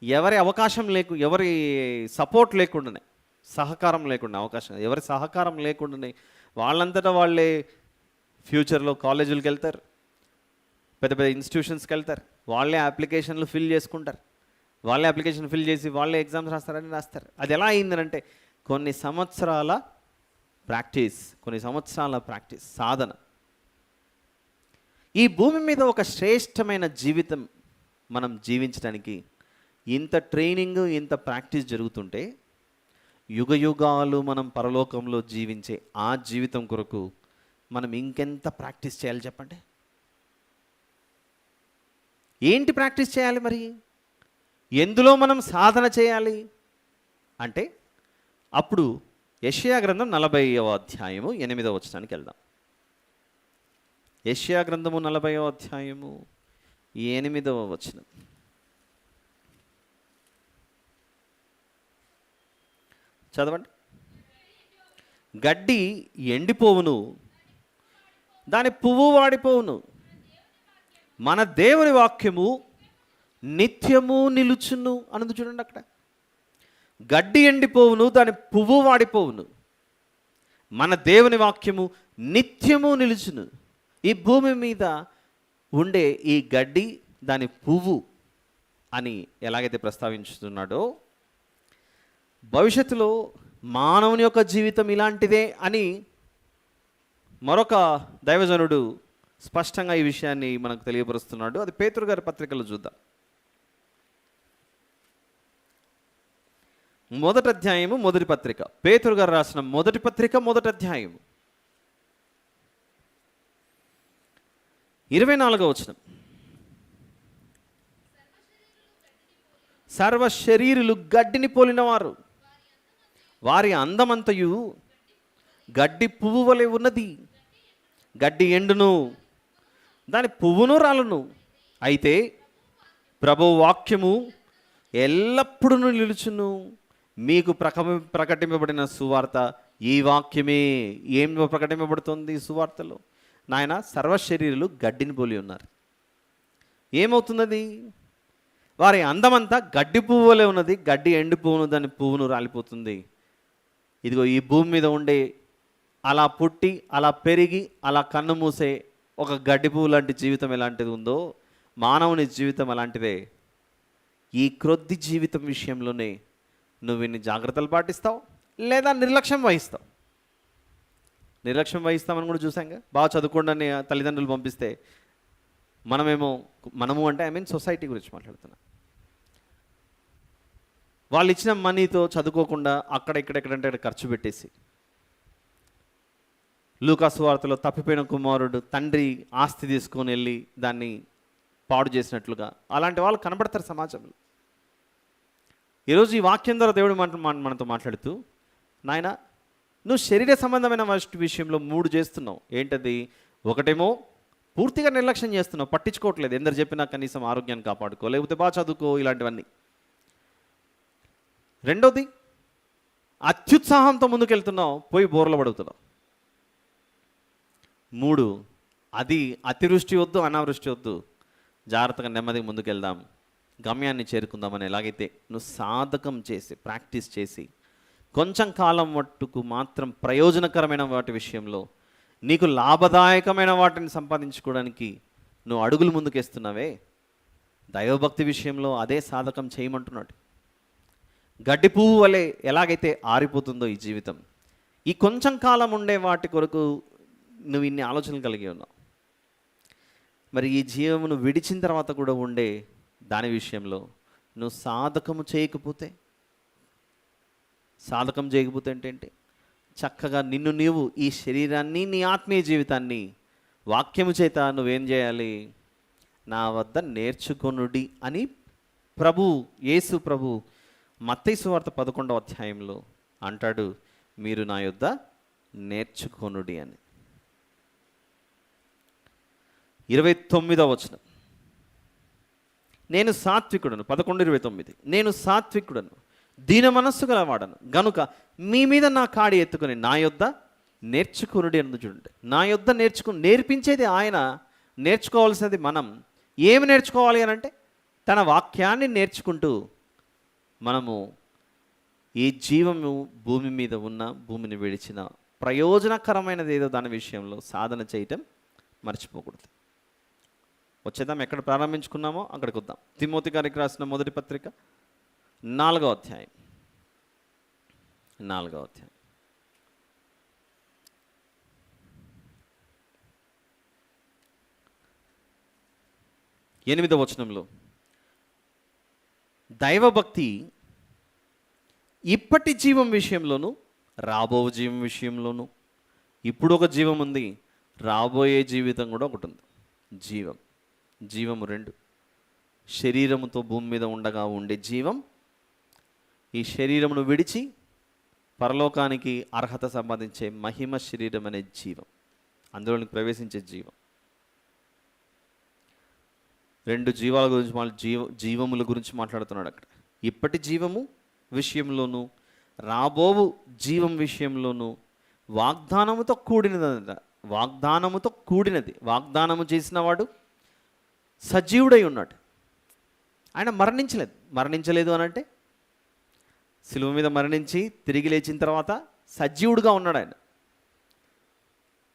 ఎవరి అవకాశం ఎవరి సపోర్ట్ లేకుండానే, సహకారం లేకుండా, ఎవరి సహకారం లేకుండానే వాళ్ళంతటా వాళ్ళే ఫ్యూచర్లో కాలేజీలకు వెళ్తారు, పెద్ద పెద్ద ఇన్స్టిట్యూషన్స్కి వెళ్తారు, వాళ్ళే అప్లికేషన్లు ఫిల్ చేసుకుంటారు, వాళ్ళే అప్లికేషన్ ఫిల్ చేసి వాళ్ళే ఎగ్జామ్స్ రాస్తారు. అది ఎలా అయిందనంటే కొన్ని సంవత్సరాల ప్రాక్టీస్, సాధన. ఈ భూమి మీద ఒక శ్రేష్టమైన జీవితం మనం జీవించడానికి ఇంత ట్రైనింగ్, ఇంత ప్రాక్టీస్ జరుగుతుంటే యుగాలు మనం పరలోకంలో జీవించే ఆ జీవితం కొరకు మనం ఇంకెంత ప్రాక్టీస్ చేయాలి చెప్పండి. ఏంటి ప్రాక్టీస్ చేయాలి మరి? ఎందులో మనం సాధన చేయాలి అంటే అప్పుడు యెషయా గ్రంథం 40వ అధ్యాయము 8వ వచనానికి వెళ్దాం. యెషయా గ్రంథము 40వ అధ్యాయము 8వ వచనం. చదవండి. గడ్డి ఎండిపోవును, దాని పువ్వు వాడిపోవును, మన దేవుని వాక్యము నిత్యము నిలుచును అన్నది చూడండి అక్కడ. గడ్డి ఎండిపోవును, దాని పువ్వు వాడిపోవును, మన దేవుని వాక్యము నిత్యము నిలుచును. ఈ భూమి మీద ఉండే ఈ గడ్డి, దాని పువ్వు అని ఎలాగైతే ప్రస్తావించుతున్నాడో, భవిష్యత్తులో మానవుని యొక్క జీవితం ఇలాంటిదే అని మరొక దైవజనుడు స్పష్టంగా ఈ విషయాన్ని మనకు తెలియపరుస్తున్నాడు. అది పేతురు గారి పత్రికలో చూద్దాం. 1వ అధ్యాయము 1వ పత్రిక, పేతురు గారు రాసిన 1వ పత్రిక 1వ అధ్యాయము 24వ వచనం. సర్వ శరీరులు గడ్డిని పోలినవారు, వారి అందమంతయు గడ్డి పువ్వు వలె ఉన్నది. గడ్డి ఎండును, దాని పువ్వును రాలును, అయితే ప్రభువు వాక్యము ఎల్లప్పుడూ నిలుచును. మీకు ప్రకటింపబడిన సువార్త ఈ వాక్యమే. ఏం ప్రకటింపబడుతుంది సువార్తలో? నాయన, సర్వశరీరులు గడ్డిని పోలి ఉన్నారు. ఏమవుతున్నది? వారి అందమంతా గడ్డి పువ్వు వలె ఉన్నది. గడ్డి ఎండి పువ్వును, దాని పువ్వును రాలిపోతుంది. ఇదిగో ఈ భూమి మీద ఉండే అలా పుట్టి, అలా పెరిగి, అలా కన్ను మూసే ఒక గడ్డి పువ్వు లాంటి జీవితం ఎలాంటిది ఉందో, మానవుని జీవితం అలాంటిదే. ఈ క్రొద్ది జీవితం విషయంలోనే నువ్వు ఇన్ని జాగ్రత్తలు పాటిస్తావు, లేదా నిర్లక్ష్యం వహిస్తావు. నిర్లక్ష్యం వహిస్తామని కూడా చూసాంగా. బాగా చదువుకోండి తల్లిదండ్రులు పంపిస్తే మనము అంటే సొసైటీ గురించి మాట్లాడుతున్నా. వాళ్ళు ఇచ్చిన మనీతో చదువుకోకుండా అక్కడ ఇక్కడెక్కడంటే ఖర్చు పెట్టేసి, లూకాసు వార్తలో తప్పిపోయిన కుమారుడు తండ్రి ఆస్తి తీసుకొని వెళ్ళి దాన్ని పాడు చేసినట్లుగా అలాంటి వాళ్ళు కనబడతారు సమాజంలో. ఈరోజు ఈ వాక్యం ద్వారా దేవుడు మనతో మాట్లాడుతూ, నాయన, నువ్వు శరీర సంబంధమైన విషయంలో 3 చేస్తున్నావు. ఏంటది? ఒకటేమో పూర్తిగా నిర్లక్ష్యం చేస్తున్నావు, పట్టించుకోవట్లేదు. ఎందరు చెప్పినా కనీసం ఆరోగ్యాన్ని కాపాడుకో, లేకపోతే బాగా చదువుకో, ఇలాంటివన్నీ. రెండోది, అత్యుత్సాహంతో ముందుకెళ్తున్నావు, పోయి బోర్ల పడుతున్నావు. 3, అది అతివృష్టి వద్దు, అనావృష్టి వద్దు, జాగ్రత్తగా నెమ్మదిగా ముందుకెళ్దాం, గమ్యాన్ని చేరుకుందామని ఎలాగైతే నువ్వు సాధకం చేసి ప్రాక్టీస్ చేసి కొంచెం కాలం మట్టుకు మాత్రం ప్రయోజనకరమైన వాటి విషయంలో నీకు లాభదాయకమైన వాటిని సంపాదించుకోవడానికి నువ్వు అడుగులు ముందుకేస్తున్నావే, దైవభక్తి విషయంలో అదే సాధకం చేయమంటున్నాడు. గడ్డి పువ్వు వలె ఎలాగైతే ఆరిపోతుందో ఈ జీవితం, ఈ కొంచెం కాలం ఉండే వాటి కొరకు నువ్వు ఇన్ని ఆలోచనలు కలిగి ఉన్నావు. మరి ఈ జీవమును విడిచిన తర్వాత కూడా ఉండే దాని విషయంలో నువ్వు సాధకం చేయకపోతే ఏంటంటే చక్కగా నిన్ను నీవు ఈ శరీరాన్ని నీ ఆత్మీయ జీవితాన్ని వాక్యము చేత నువ్వేం చేయాలి, నా వద్ద నేర్చుకొనుడి అని యేసు ప్రభు మత్తయి సువార్త 11వ అధ్యాయంలో అంటాడు, మీరు నా యొద్ద నేర్చుకొనుడి అని. 29వ వచనం, నేను సాత్వికుడను, 11:29, నేను సాత్వికుడను, దీన మనస్సు గలవాడను గనుక మీ మీద నా కాడి ఎత్తుకొని నా యొద్ద నేర్చుకొనుడి అని చూడండి. నా యొద్ద నేర్పించేది ఆయన, నేర్చుకోవాల్సినది మనం. ఏమి నేర్చుకోవాలి అని అంటే తన వాక్యాన్ని నేర్చుకుంటూ మనము ఈ జీవము భూమి మీద ఉన్న, భూమిని విడిచిన ప్రయోజనకరమైనది ఏదో దాని విషయంలో సాధన చేయటం మర్చిపోకూడదు. వచ్చేద్దాం, ఎక్కడ ప్రారంభించుకున్నామో అక్కడికి వద్దాం. తిమోతి గారికి రాసిన మొదటి పత్రిక 4వ అధ్యాయం 8వ వచనంలో, దైవభక్తి ఇప్పటి జీవం విషయంలోను రాబో జీవం విషయంలోను, ఇప్పుడు ఒక జీవం ఉంది, రాబోయే జీవితం కూడా ఒకటి ఉంది. జీవము 2, శరీరముతో భూమి మీద ఉండగా ఉండే జీవం, ఈ శరీరమును విడిచి పరలోకానికి అర్హత సంపాదించే మహిమ శరీరం అనే జీవం, అందులోనికి ప్రవేశించే జీవం. 2 జీవాల గురించి జీవముల గురించి మాట్లాడుతున్నాడు అక్కడ. ఇప్పటి జీవము విషయంలోను రాబోవు జీవం విషయంలోను వాగ్దానముతో కూడినది. వాగ్దానము చేసిన వాడు సజీవుడై ఉన్నాడు. ఆయన మరణించలేదు అని అంటే శిలువ మీద మరణించి తిరిగి లేచిన తర్వాత సజీవుడుగా ఉన్నాడు.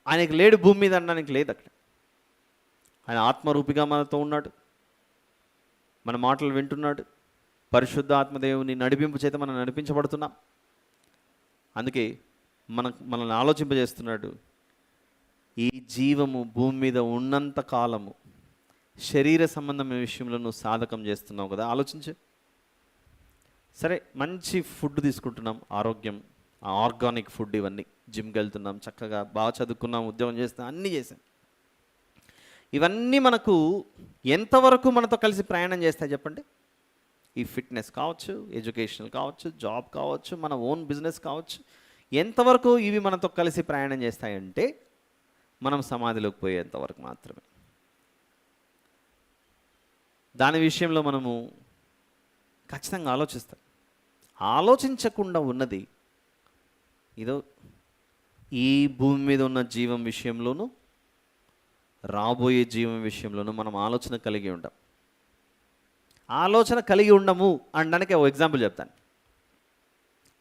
ఆయనకి లేడు భూమి మీద అనడానికి లేదు అక్కడ. ఆయన ఆత్మరూపిగా మనతో ఉన్నాడు, మన మాటలు వింటున్నాడు, పరిశుద్ధ ఆత్మదేవుని నడిపింపు చేత మనం నడిపించబడుతున్నాం. అందుకే మనల్ని ఆలోచింపజేస్తున్నాడు, ఈ జీవము భూమి మీద ఉన్నంత కాలము శరీర సంబంధమైన విషయంలో నువ్వు సాధకం చేస్తున్నావు కదా, ఆలోచించు. సరే, మంచి ఫుడ్ తీసుకుంటున్నాం, ఆరోగ్యం, ఆర్గానిక్ ఫుడ్, ఇవన్నీ జిమ్కి వెళ్తున్నాం, చక్కగా బాగా చదువుకున్నాం, ఉద్యోగం చేస్తున్నాం, అన్నీ చేసాం. ఇవన్నీ మనకు ఎంతవరకు మనతో కలిసి ప్రయాణం చేస్తాయి చెప్పండి? ఈ ఫిట్నెస్ కావచ్చు, ఎడ్యుకేషనల్ కావచ్చు, జాబ్ కావచ్చు, మన ఓన్ బిజినెస్ కావచ్చు, ఎంతవరకు ఇవి మనతో కలిసి ప్రయాణం చేస్తాయంటే మనం సమాధిలోకి పోయేంతవరకు మాత్రమే. దాని విషయంలో మనము ఖచ్చితంగా ఆలోచిస్తాం. ఆలోచించకుండా ఉన్నది ఇదో ఈ భూమి మీద ఉన్న జీవం విషయంలోనూ రాబోయే జీవం విషయంలోనూ మనం ఆలోచన కలిగి ఉంటాం. ఆలోచన కలిగి ఉండము అనడానికి ఓ ఎగ్జాంపుల్ చెప్తాను.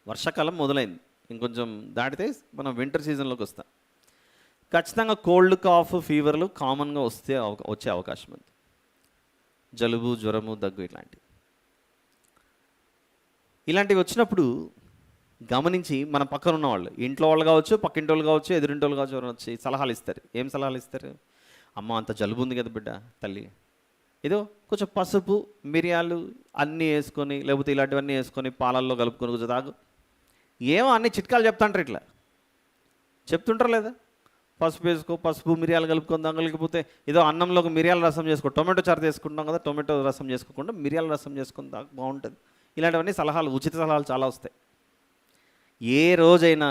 వర్షాకాలం మొదలైంది, ఇంకొంచెం దాటితే మనం వింటర్ సీజన్లోకి వస్తాం. ఖచ్చితంగా కోల్డ్, కాఫ్, ఫీవర్లు కామన్గా వచ్చే అవకాశం ఉంది. జలుబు, జ్వరము, దగ్గు ఇలాంటివి వచ్చినప్పుడు గమనించి మన పక్కన ఉన్నవాళ్ళు, ఇంట్లో వాళ్ళు కావచ్చు, పక్కింటి వాళ్ళు కావచ్చు, ఎదురింటి వాళ్ళు కావచ్చు, ఎవరైనా వచ్చి సలహాలు ఇస్తారు. ఏం సలహాలు ఇస్తారు? అమ్మ అంత జలుబు ఉంది కదా బిడ్డ, తల్లి ఏదో కొంచెం పసుపు, మిరియాలు అన్నీ వేసుకొని, లేకపోతే ఇలాంటివన్నీ వేసుకొని పాలల్లో కలుపుకొని కొంచెం తాగు. ఏమో అన్ని చిట్కాలు చెప్తాంటారు, ఇట్లా చెప్తుంటారు లేదా? పసుపు వేసుకో, పసుపు మిరియాలు కలుపుకొని తాగలేకపోతే ఏదో అన్నంలోకి మిరియాల రసం చేసుకో, టొమాటో చారు చేసుకుంటాం కదా, టొమాటో రసం చేసుకోకుండా మిరియాల రసం చేసుకొని తాగు, బాగుంటుంది. ఇలాంటివన్నీ సలహాలు, ఉచిత సలహాలు చాలా వస్తాయి. ఏ రోజైనా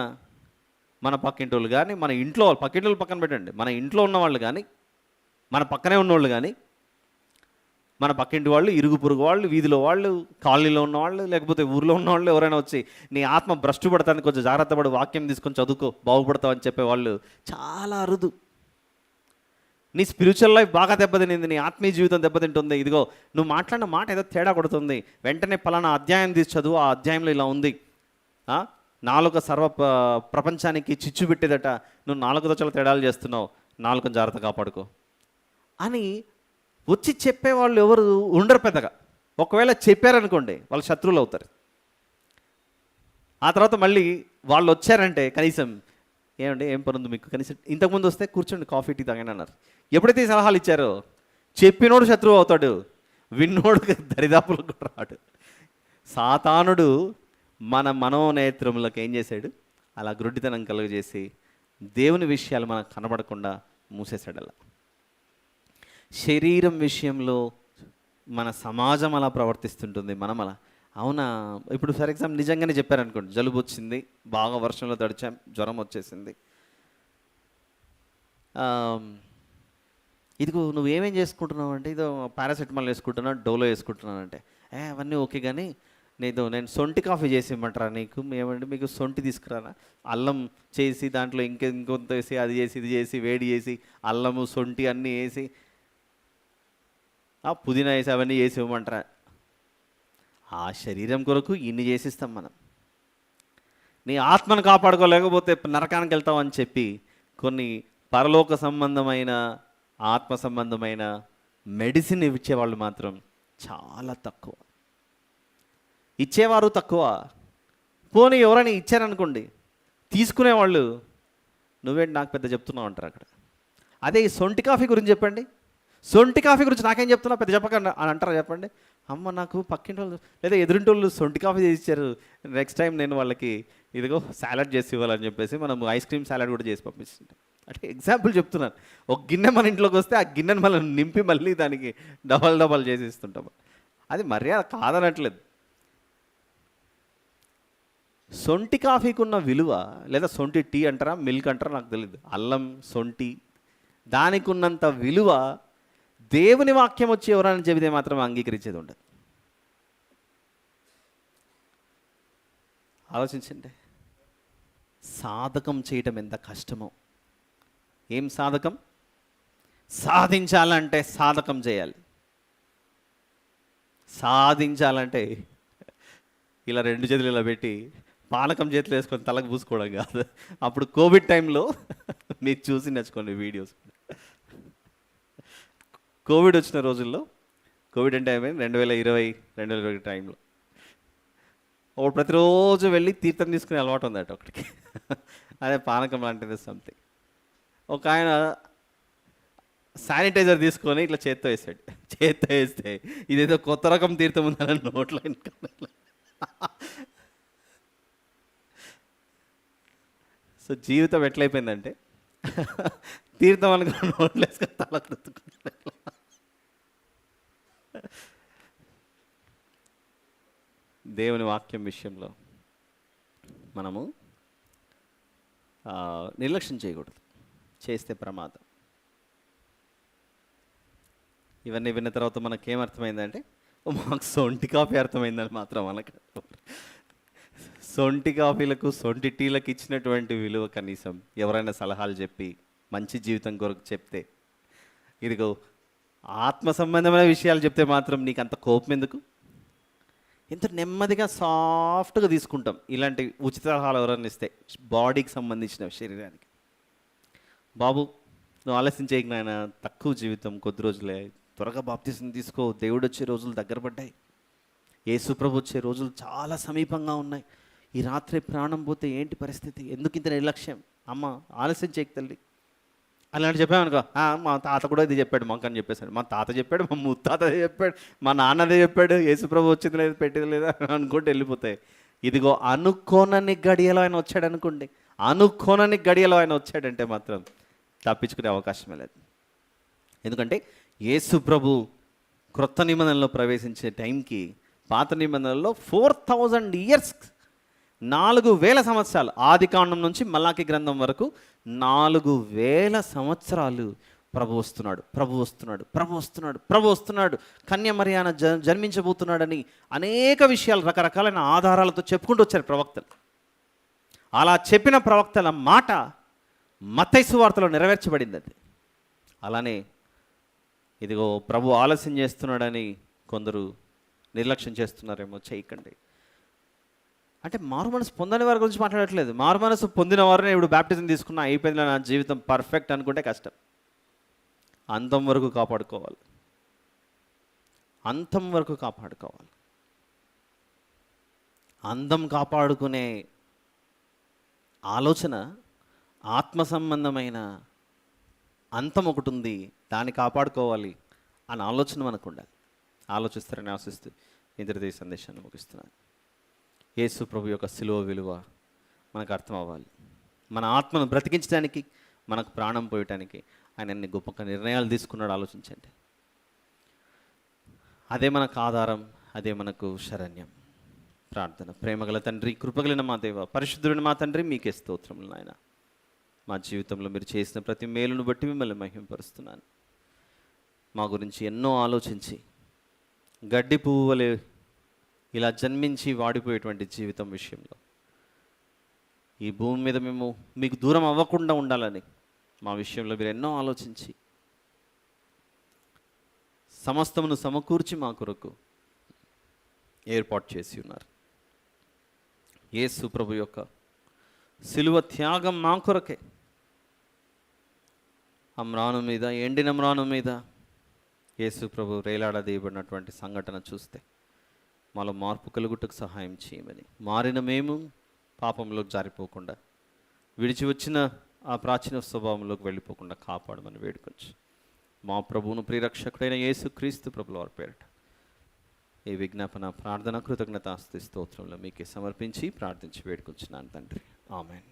మన పక్కింటి వాళ్ళు కానీ, మన ఇంట్లో పక్కింటి వాళ్ళు పక్కన పెట్టండి, మన ఇంట్లో ఉన్నవాళ్ళు కానీ, మన పక్కనే ఉన్నవాళ్ళు కానీ, మన పక్కింటి వాళ్ళు, ఇరుగు పొరుగు వాళ్ళు, వీధిలో వాళ్ళు, కాలనీలో ఉన్నవాళ్ళు, లేకపోతే ఊర్లో ఉన్నవాళ్ళు ఎవరైనా వచ్చి నీ ఆత్మ భ్రష్టు పడతానికి కొంచెం జాగ్రత్త పడి వాక్యం తీసుకొని చదువుకో బాగుపడతావు అని చెప్పేవాళ్ళు చాలా అరుదు. నీ స్పిరిచువల్ లైఫ్ బాగా దెబ్బతినింది, నీ ఆత్మీయ జీవితం దెబ్బతింటుంది. ఇదిగో నువ్వు మాట్లాడిన మాట ఏదో తేడా కొడుతుంది, వెంటనే పలానా అధ్యాయం తీసి చదువు, ఆ అధ్యాయంలో ఇలా ఉంది. నాలుక ప్రపంచానికి చిచ్చు పెట్టేదట, నువ్వు నాలుగుతో చాలా తేడాలు చేస్తున్నావు, నాలుకను జాగ్రత్త కాపాడుకో అని వచ్చి చెప్పేవాళ్ళు ఎవరు ఉండరు పెద్దగా. ఒకవేళ చెప్పారనుకోండి వాళ్ళు శత్రువులు అవుతారు. ఆ తర్వాత మళ్ళీ వాళ్ళు వచ్చారంటే కనీసం ఏమండి ఏం పని ఉంది మీకు, కనీసం ఇంతకుముందు వస్తే కూర్చోండి కాఫీ టీ తాగండి అన్నారు. ఎప్పుడైతే ఈ సలహాలు ఇచ్చారో చెప్పినోడు శత్రువు అవుతాడు, విన్నోడు దరిదాపులకు కూడా రాడు. సాతానుడు మన మనోనేత్రములకు ఏం చేశాడు, అలా గ్రుడ్డితనం కలుగజేసి దేవుని విషయాలు మనకు కనబడకుండా మూసేశాడు. అలా శరీరం విషయంలో మన సమాజం అలా ప్రవర్తిస్తుంటుంది, మనం అలా. అవునా, ఇప్పుడు ఫర్ ఎగ్జాంపుల్ నిజంగానే చెప్పారనుకోండి, జలుబు వచ్చింది, బాగా వర్షంలో తడిచాం, జ్వరం వచ్చేసింది, ఇదిగో నువ్వేమేం చేసుకుంటున్నావు అంటే, ఇదో పారాసెటమాల్ వేసుకుంటున్నా, డోలో వేసుకుంటున్నాను అంటే, అవన్నీ ఓకే కానీ నేను సొంటి కాఫీ చేసి ఇమ్మంటారా నీకు, ఏమంటే మీకు సొంటి తీసుకురానా, అల్లం చేసి దాంట్లో ఇంకొంత వేసి అది చేసి ఇది చేసి వేడి చేసి అల్లము సొంటి అన్నీ వేసి పుదీనా వేసి అవన్నీ వేసి ఇవ్వమంటారా. ఆ శరీరం కొరకు ఇన్ని చేసిస్తాం మనం. నీ ఆత్మను కాపాడుకోలేకపోతే నరకానికి వెళ్తావు అని చెప్పి కొన్ని పరలోక సంబంధమైన ఆత్మ సంబంధమైన మెడిసిన్ ఇచ్చేవాళ్ళు మాత్రం చాలా తక్కువ, ఇచ్చేవారు తక్కువ. పోనీ ఎవరైనా ఇచ్చారనుకోండి, తీసుకునేవాళ్ళు నువ్వేంటి నాకు పెద్ద చెప్తున్నావు అంటారు అక్కడ. అదే ఈ సొంటి కాఫీ గురించి చెప్పండి, సొంటి కాఫీ గురించి నాకేం చెప్తున్నా పెద్ద చెప్పకండి అని అంటారా చెప్పండి. అమ్మ నాకు పక్కింటి వాళ్ళు లేదా ఎదురింటి వాళ్ళు సొంటి కాఫీ చేసి ఇచ్చారు, నెక్స్ట్ టైం నేను వాళ్ళకి ఇదిగో సాలడ్ చేసి ఇవ్వాలని చెప్పేసి మనం ఐస్ క్రీమ్ సాలడ్ కూడా చేసి పంపిస్తుంటాం. అంటే ఎగ్జాంపుల్ చెప్తున్నాను. ఒక గిన్నె మన ఇంట్లోకి వస్తే ఆ గిన్నెను మనం నింపి మళ్ళీ దానికి డబల్ చేసి ఇస్తుంటాం. అది మర్యాద కాదనట్లేదు. సొంటి కాఫీకి ఉన్న విలువ, లేదా సొంటి టీ అంటారా మిల్క్ అంటారా నాకు తెలియదు, అల్లం సొంటి దానికి ఉన్నంత విలువ దేవుని వాక్యం వచ్చి ఎవరైనా చెబితే మాత్రం అంగీకరించేది ఉండదు. ఆలోచించండి, సాధకం చేయటం ఎంత కష్టమో. ఏం సాధకం? సాధించాలంటే సాధకం చేయాలి. సాధించాలంటే ఇలా రెండు చేతులు ఇలా పెట్టి పానకం చేతులు వేసుకొని తలకు పూసుకోవడం కాదు. అప్పుడు కోవిడ్ టైంలో మీకు చూసి నచ్చుకోండి వీడియోస్. కోవిడ్ వచ్చిన రోజుల్లో, కోవిడ్ అంటే ఏమైంది 2020 టైంలో ఒకటి ప్రతిరోజు వెళ్ళి తీర్థం తీసుకునే అలవాటు ఉందట ఒకటికి. అదే పానకం లాంటిది సంథింగ్. ఒక ఆయన శానిటైజర్ తీసుకొని ఇట్లా చేత్తో వేసాడు. చేత్తో వేస్తే ఇదేదో కొత్త రకం తీర్థం ఉందని నోట్లో సో జీవితం ఎట్లయిపోయిందంటే తీర్థం అనుకుని నోట్లు వేసుకొని తల గుర్తుకుంటారు. దేవుని వాక్యం విషయంలో మనము నిర్లక్ష్యం చేయకూడదు, చేస్తే ప్రమాదం. ఇవన్నీ విన్న తర్వాత మనకేమర్థమైందంటే మాకు సొంటి కాఫీ అర్థమైందని మాత్రం మనకు. సొంటి కాఫీలకు సొంటి టీలకు ఇచ్చినటువంటి విలువ కనీసం ఎవరైనా సలహాలు చెప్పి మంచి జీవితం కొరకు చెప్తే, ఇదిగో ఆత్మ సంబంధమైన విషయాలు చెప్తే మాత్రం నీకు అంత కోపం ఎందుకు? ఎంత నెమ్మదిగా సాఫ్ట్గా తీసుకుంటాం ఇలాంటి ఉచిత సలహాలు ఎవరైనా ఇస్తే, బాడీకి సంబంధించిన శరీరానికి. బాబు నువ్వు ఆలస్యం చేయకు నాయన, తక్కువ జీవితం, కొద్ది రోజులే, త్వరగా బాప్తిసం తీసుకో, దేవుడు వచ్చే రోజులు దగ్గర పడ్డాయి, యేసుప్రభు వచ్చే రోజులు చాలా సమీపంగా ఉన్నాయి, ఈ రాత్రి ప్రాణం పోతే ఏంటి పరిస్థితి, ఎందుకు ఇంత నిర్లక్ష్యం, అమ్మ ఆలస్యం చేయకు తల్లి అలాంటి చెప్పామనుకో, మా తాత కూడా ఇది చెప్పాడు మాకు అని చెప్పేశాడు. మా తాత చెప్పాడు, మా ముత్తాత చెప్పాడు, మా నాన్నదే చెప్పాడు, యేసుప్రభు వచ్చింది లేదు పెట్టింది లేదా అనుకుంటే వెళ్ళిపోతాయి. ఇదిగో అనుకోనని గడియలో ఆయన వచ్చాడు అనుకోండి, అనుకోనని గడియలో ఆయన వచ్చాడంటే మాత్రం తప్పించుకునే అవకాశమే లేదు. ఎందుకంటే యేసుప్రభు క్రొత్త నిబంధనలో ప్రవేశించే టైంకి పాత నిబంధనలో 4000 years, 4000 సంవత్సరాలు, ఆదికాండం నుంచి మలాకి గ్రంథం వరకు 4000 సంవత్సరాలు ప్రభు వస్తున్నాడు, ప్రభు వస్తున్నాడు, ప్రభు వస్తున్నాడు, ప్రభు వస్తున్నాడు, కన్య మరియాన జన్మించబోతున్నాడని అనేక విషయాలు రకరకాలైన ఆధారాలతో చెప్పుకుంటూ వచ్చారు ప్రవక్తలు. అలా చెప్పిన ప్రవక్తల మాట మత్తయి సువార్తలో నెరవేర్చబడింది. అది అలానే ఇదిగో ప్రభు ఆలస్యం చేస్తున్నాడని కొందరు నిర్లక్ష్యం చేస్తున్నారేమో, చేయకండి. అంటే మారు మనసు పొందని వారి గురించి మాట్లాడట్లేదు. మారు మనసు పొందిన వారిని ఇప్పుడు బ్యాప్టిజం తీసుకున్నా అయిపోయింది, నా జీవితం పర్ఫెక్ట్ అనుకుంటే కష్టం. అంతం వరకు కాపాడుకోవాలి, అంతం వరకు కాపాడుకోవాలి. అందం కాపాడుకునే ఆలోచన ఆత్మ సంబంధమైన అంతం ఒకటి ఉంది, దాన్ని కాపాడుకోవాలి అన్న ఆలోచన మనకు ఉండాలి. ఆలోచిస్తారని ఆశిస్తూ ఇంద్రదేశ సందేశాన్ని ముగిస్తున్నాను. యేసు ప్రభు యొక్క శిలువ విలువ మనకు అర్థం అవ్వాలి. మన ఆత్మను బ్రతికించడానికి, మనకు ప్రాణం పోయటానికి ఆయన అన్ని గొప్ప నిర్ణయాలు తీసుకున్నాడు. ఆలోచించండి. అదే మనకు ఆధారం, అదే మనకు శరణ్యం. ప్రార్థన. ప్రేమగల తండ్రి, కృపగలిగిన మా దేవ, పరిశుద్ధుడైన మా తండ్రి, మీకే స్తోత్రములు నాయన. మా జీవితంలో మీరు చేసిన ప్రతి మేలును బట్టి మిమ్మల్ని మహిమపరుస్తున్నాను. మా గురించి ఎన్నో ఆలోచించి గడ్డి పువ్వు వలె ఇలా జన్మించి వాడిపోయేటువంటి జీవితం విషయంలో ఈ భూమి మీద మేము మీకు దూరం అవ్వకుండా ఉండాలని మా విషయంలో మీరు ఎన్నో ఆలోచించి సమస్తమును సమకూర్చి మా కొరకు ఏర్పాటు చేసి ఉన్నారు. యేసు ప్రభు యొక్క శిలువ త్యాగం మా కొరకే. అమ్రాను మీద, ఎండిన మ్రాను మీద యేసు ప్రభు రేలాడదీయబడినటువంటి సంఘటన చూస్తే మాలో మార్పు కలుగుటకు సహాయం చేయమని, మారిన మేము పాపంలోకి జారిపోకుండా, విడిచి వచ్చిన ఆ ప్రాచీన స్వభావంలోకి వెళ్ళిపోకుండా కాపాడమని వేడుకొచ్చు. మా ప్రభువును ప్రియరక్షకుడైన యేసు క్రీస్తు ప్రభుల వారి పేరట ఈ విజ్ఞాపన ప్రార్థన కృతజ్ఞతాస్తుతి స్తోత్రంలో మీకే సమర్పించి ప్రార్థించి వేడుకొచ్చున్నాను తండ్రి. ఆమెన్.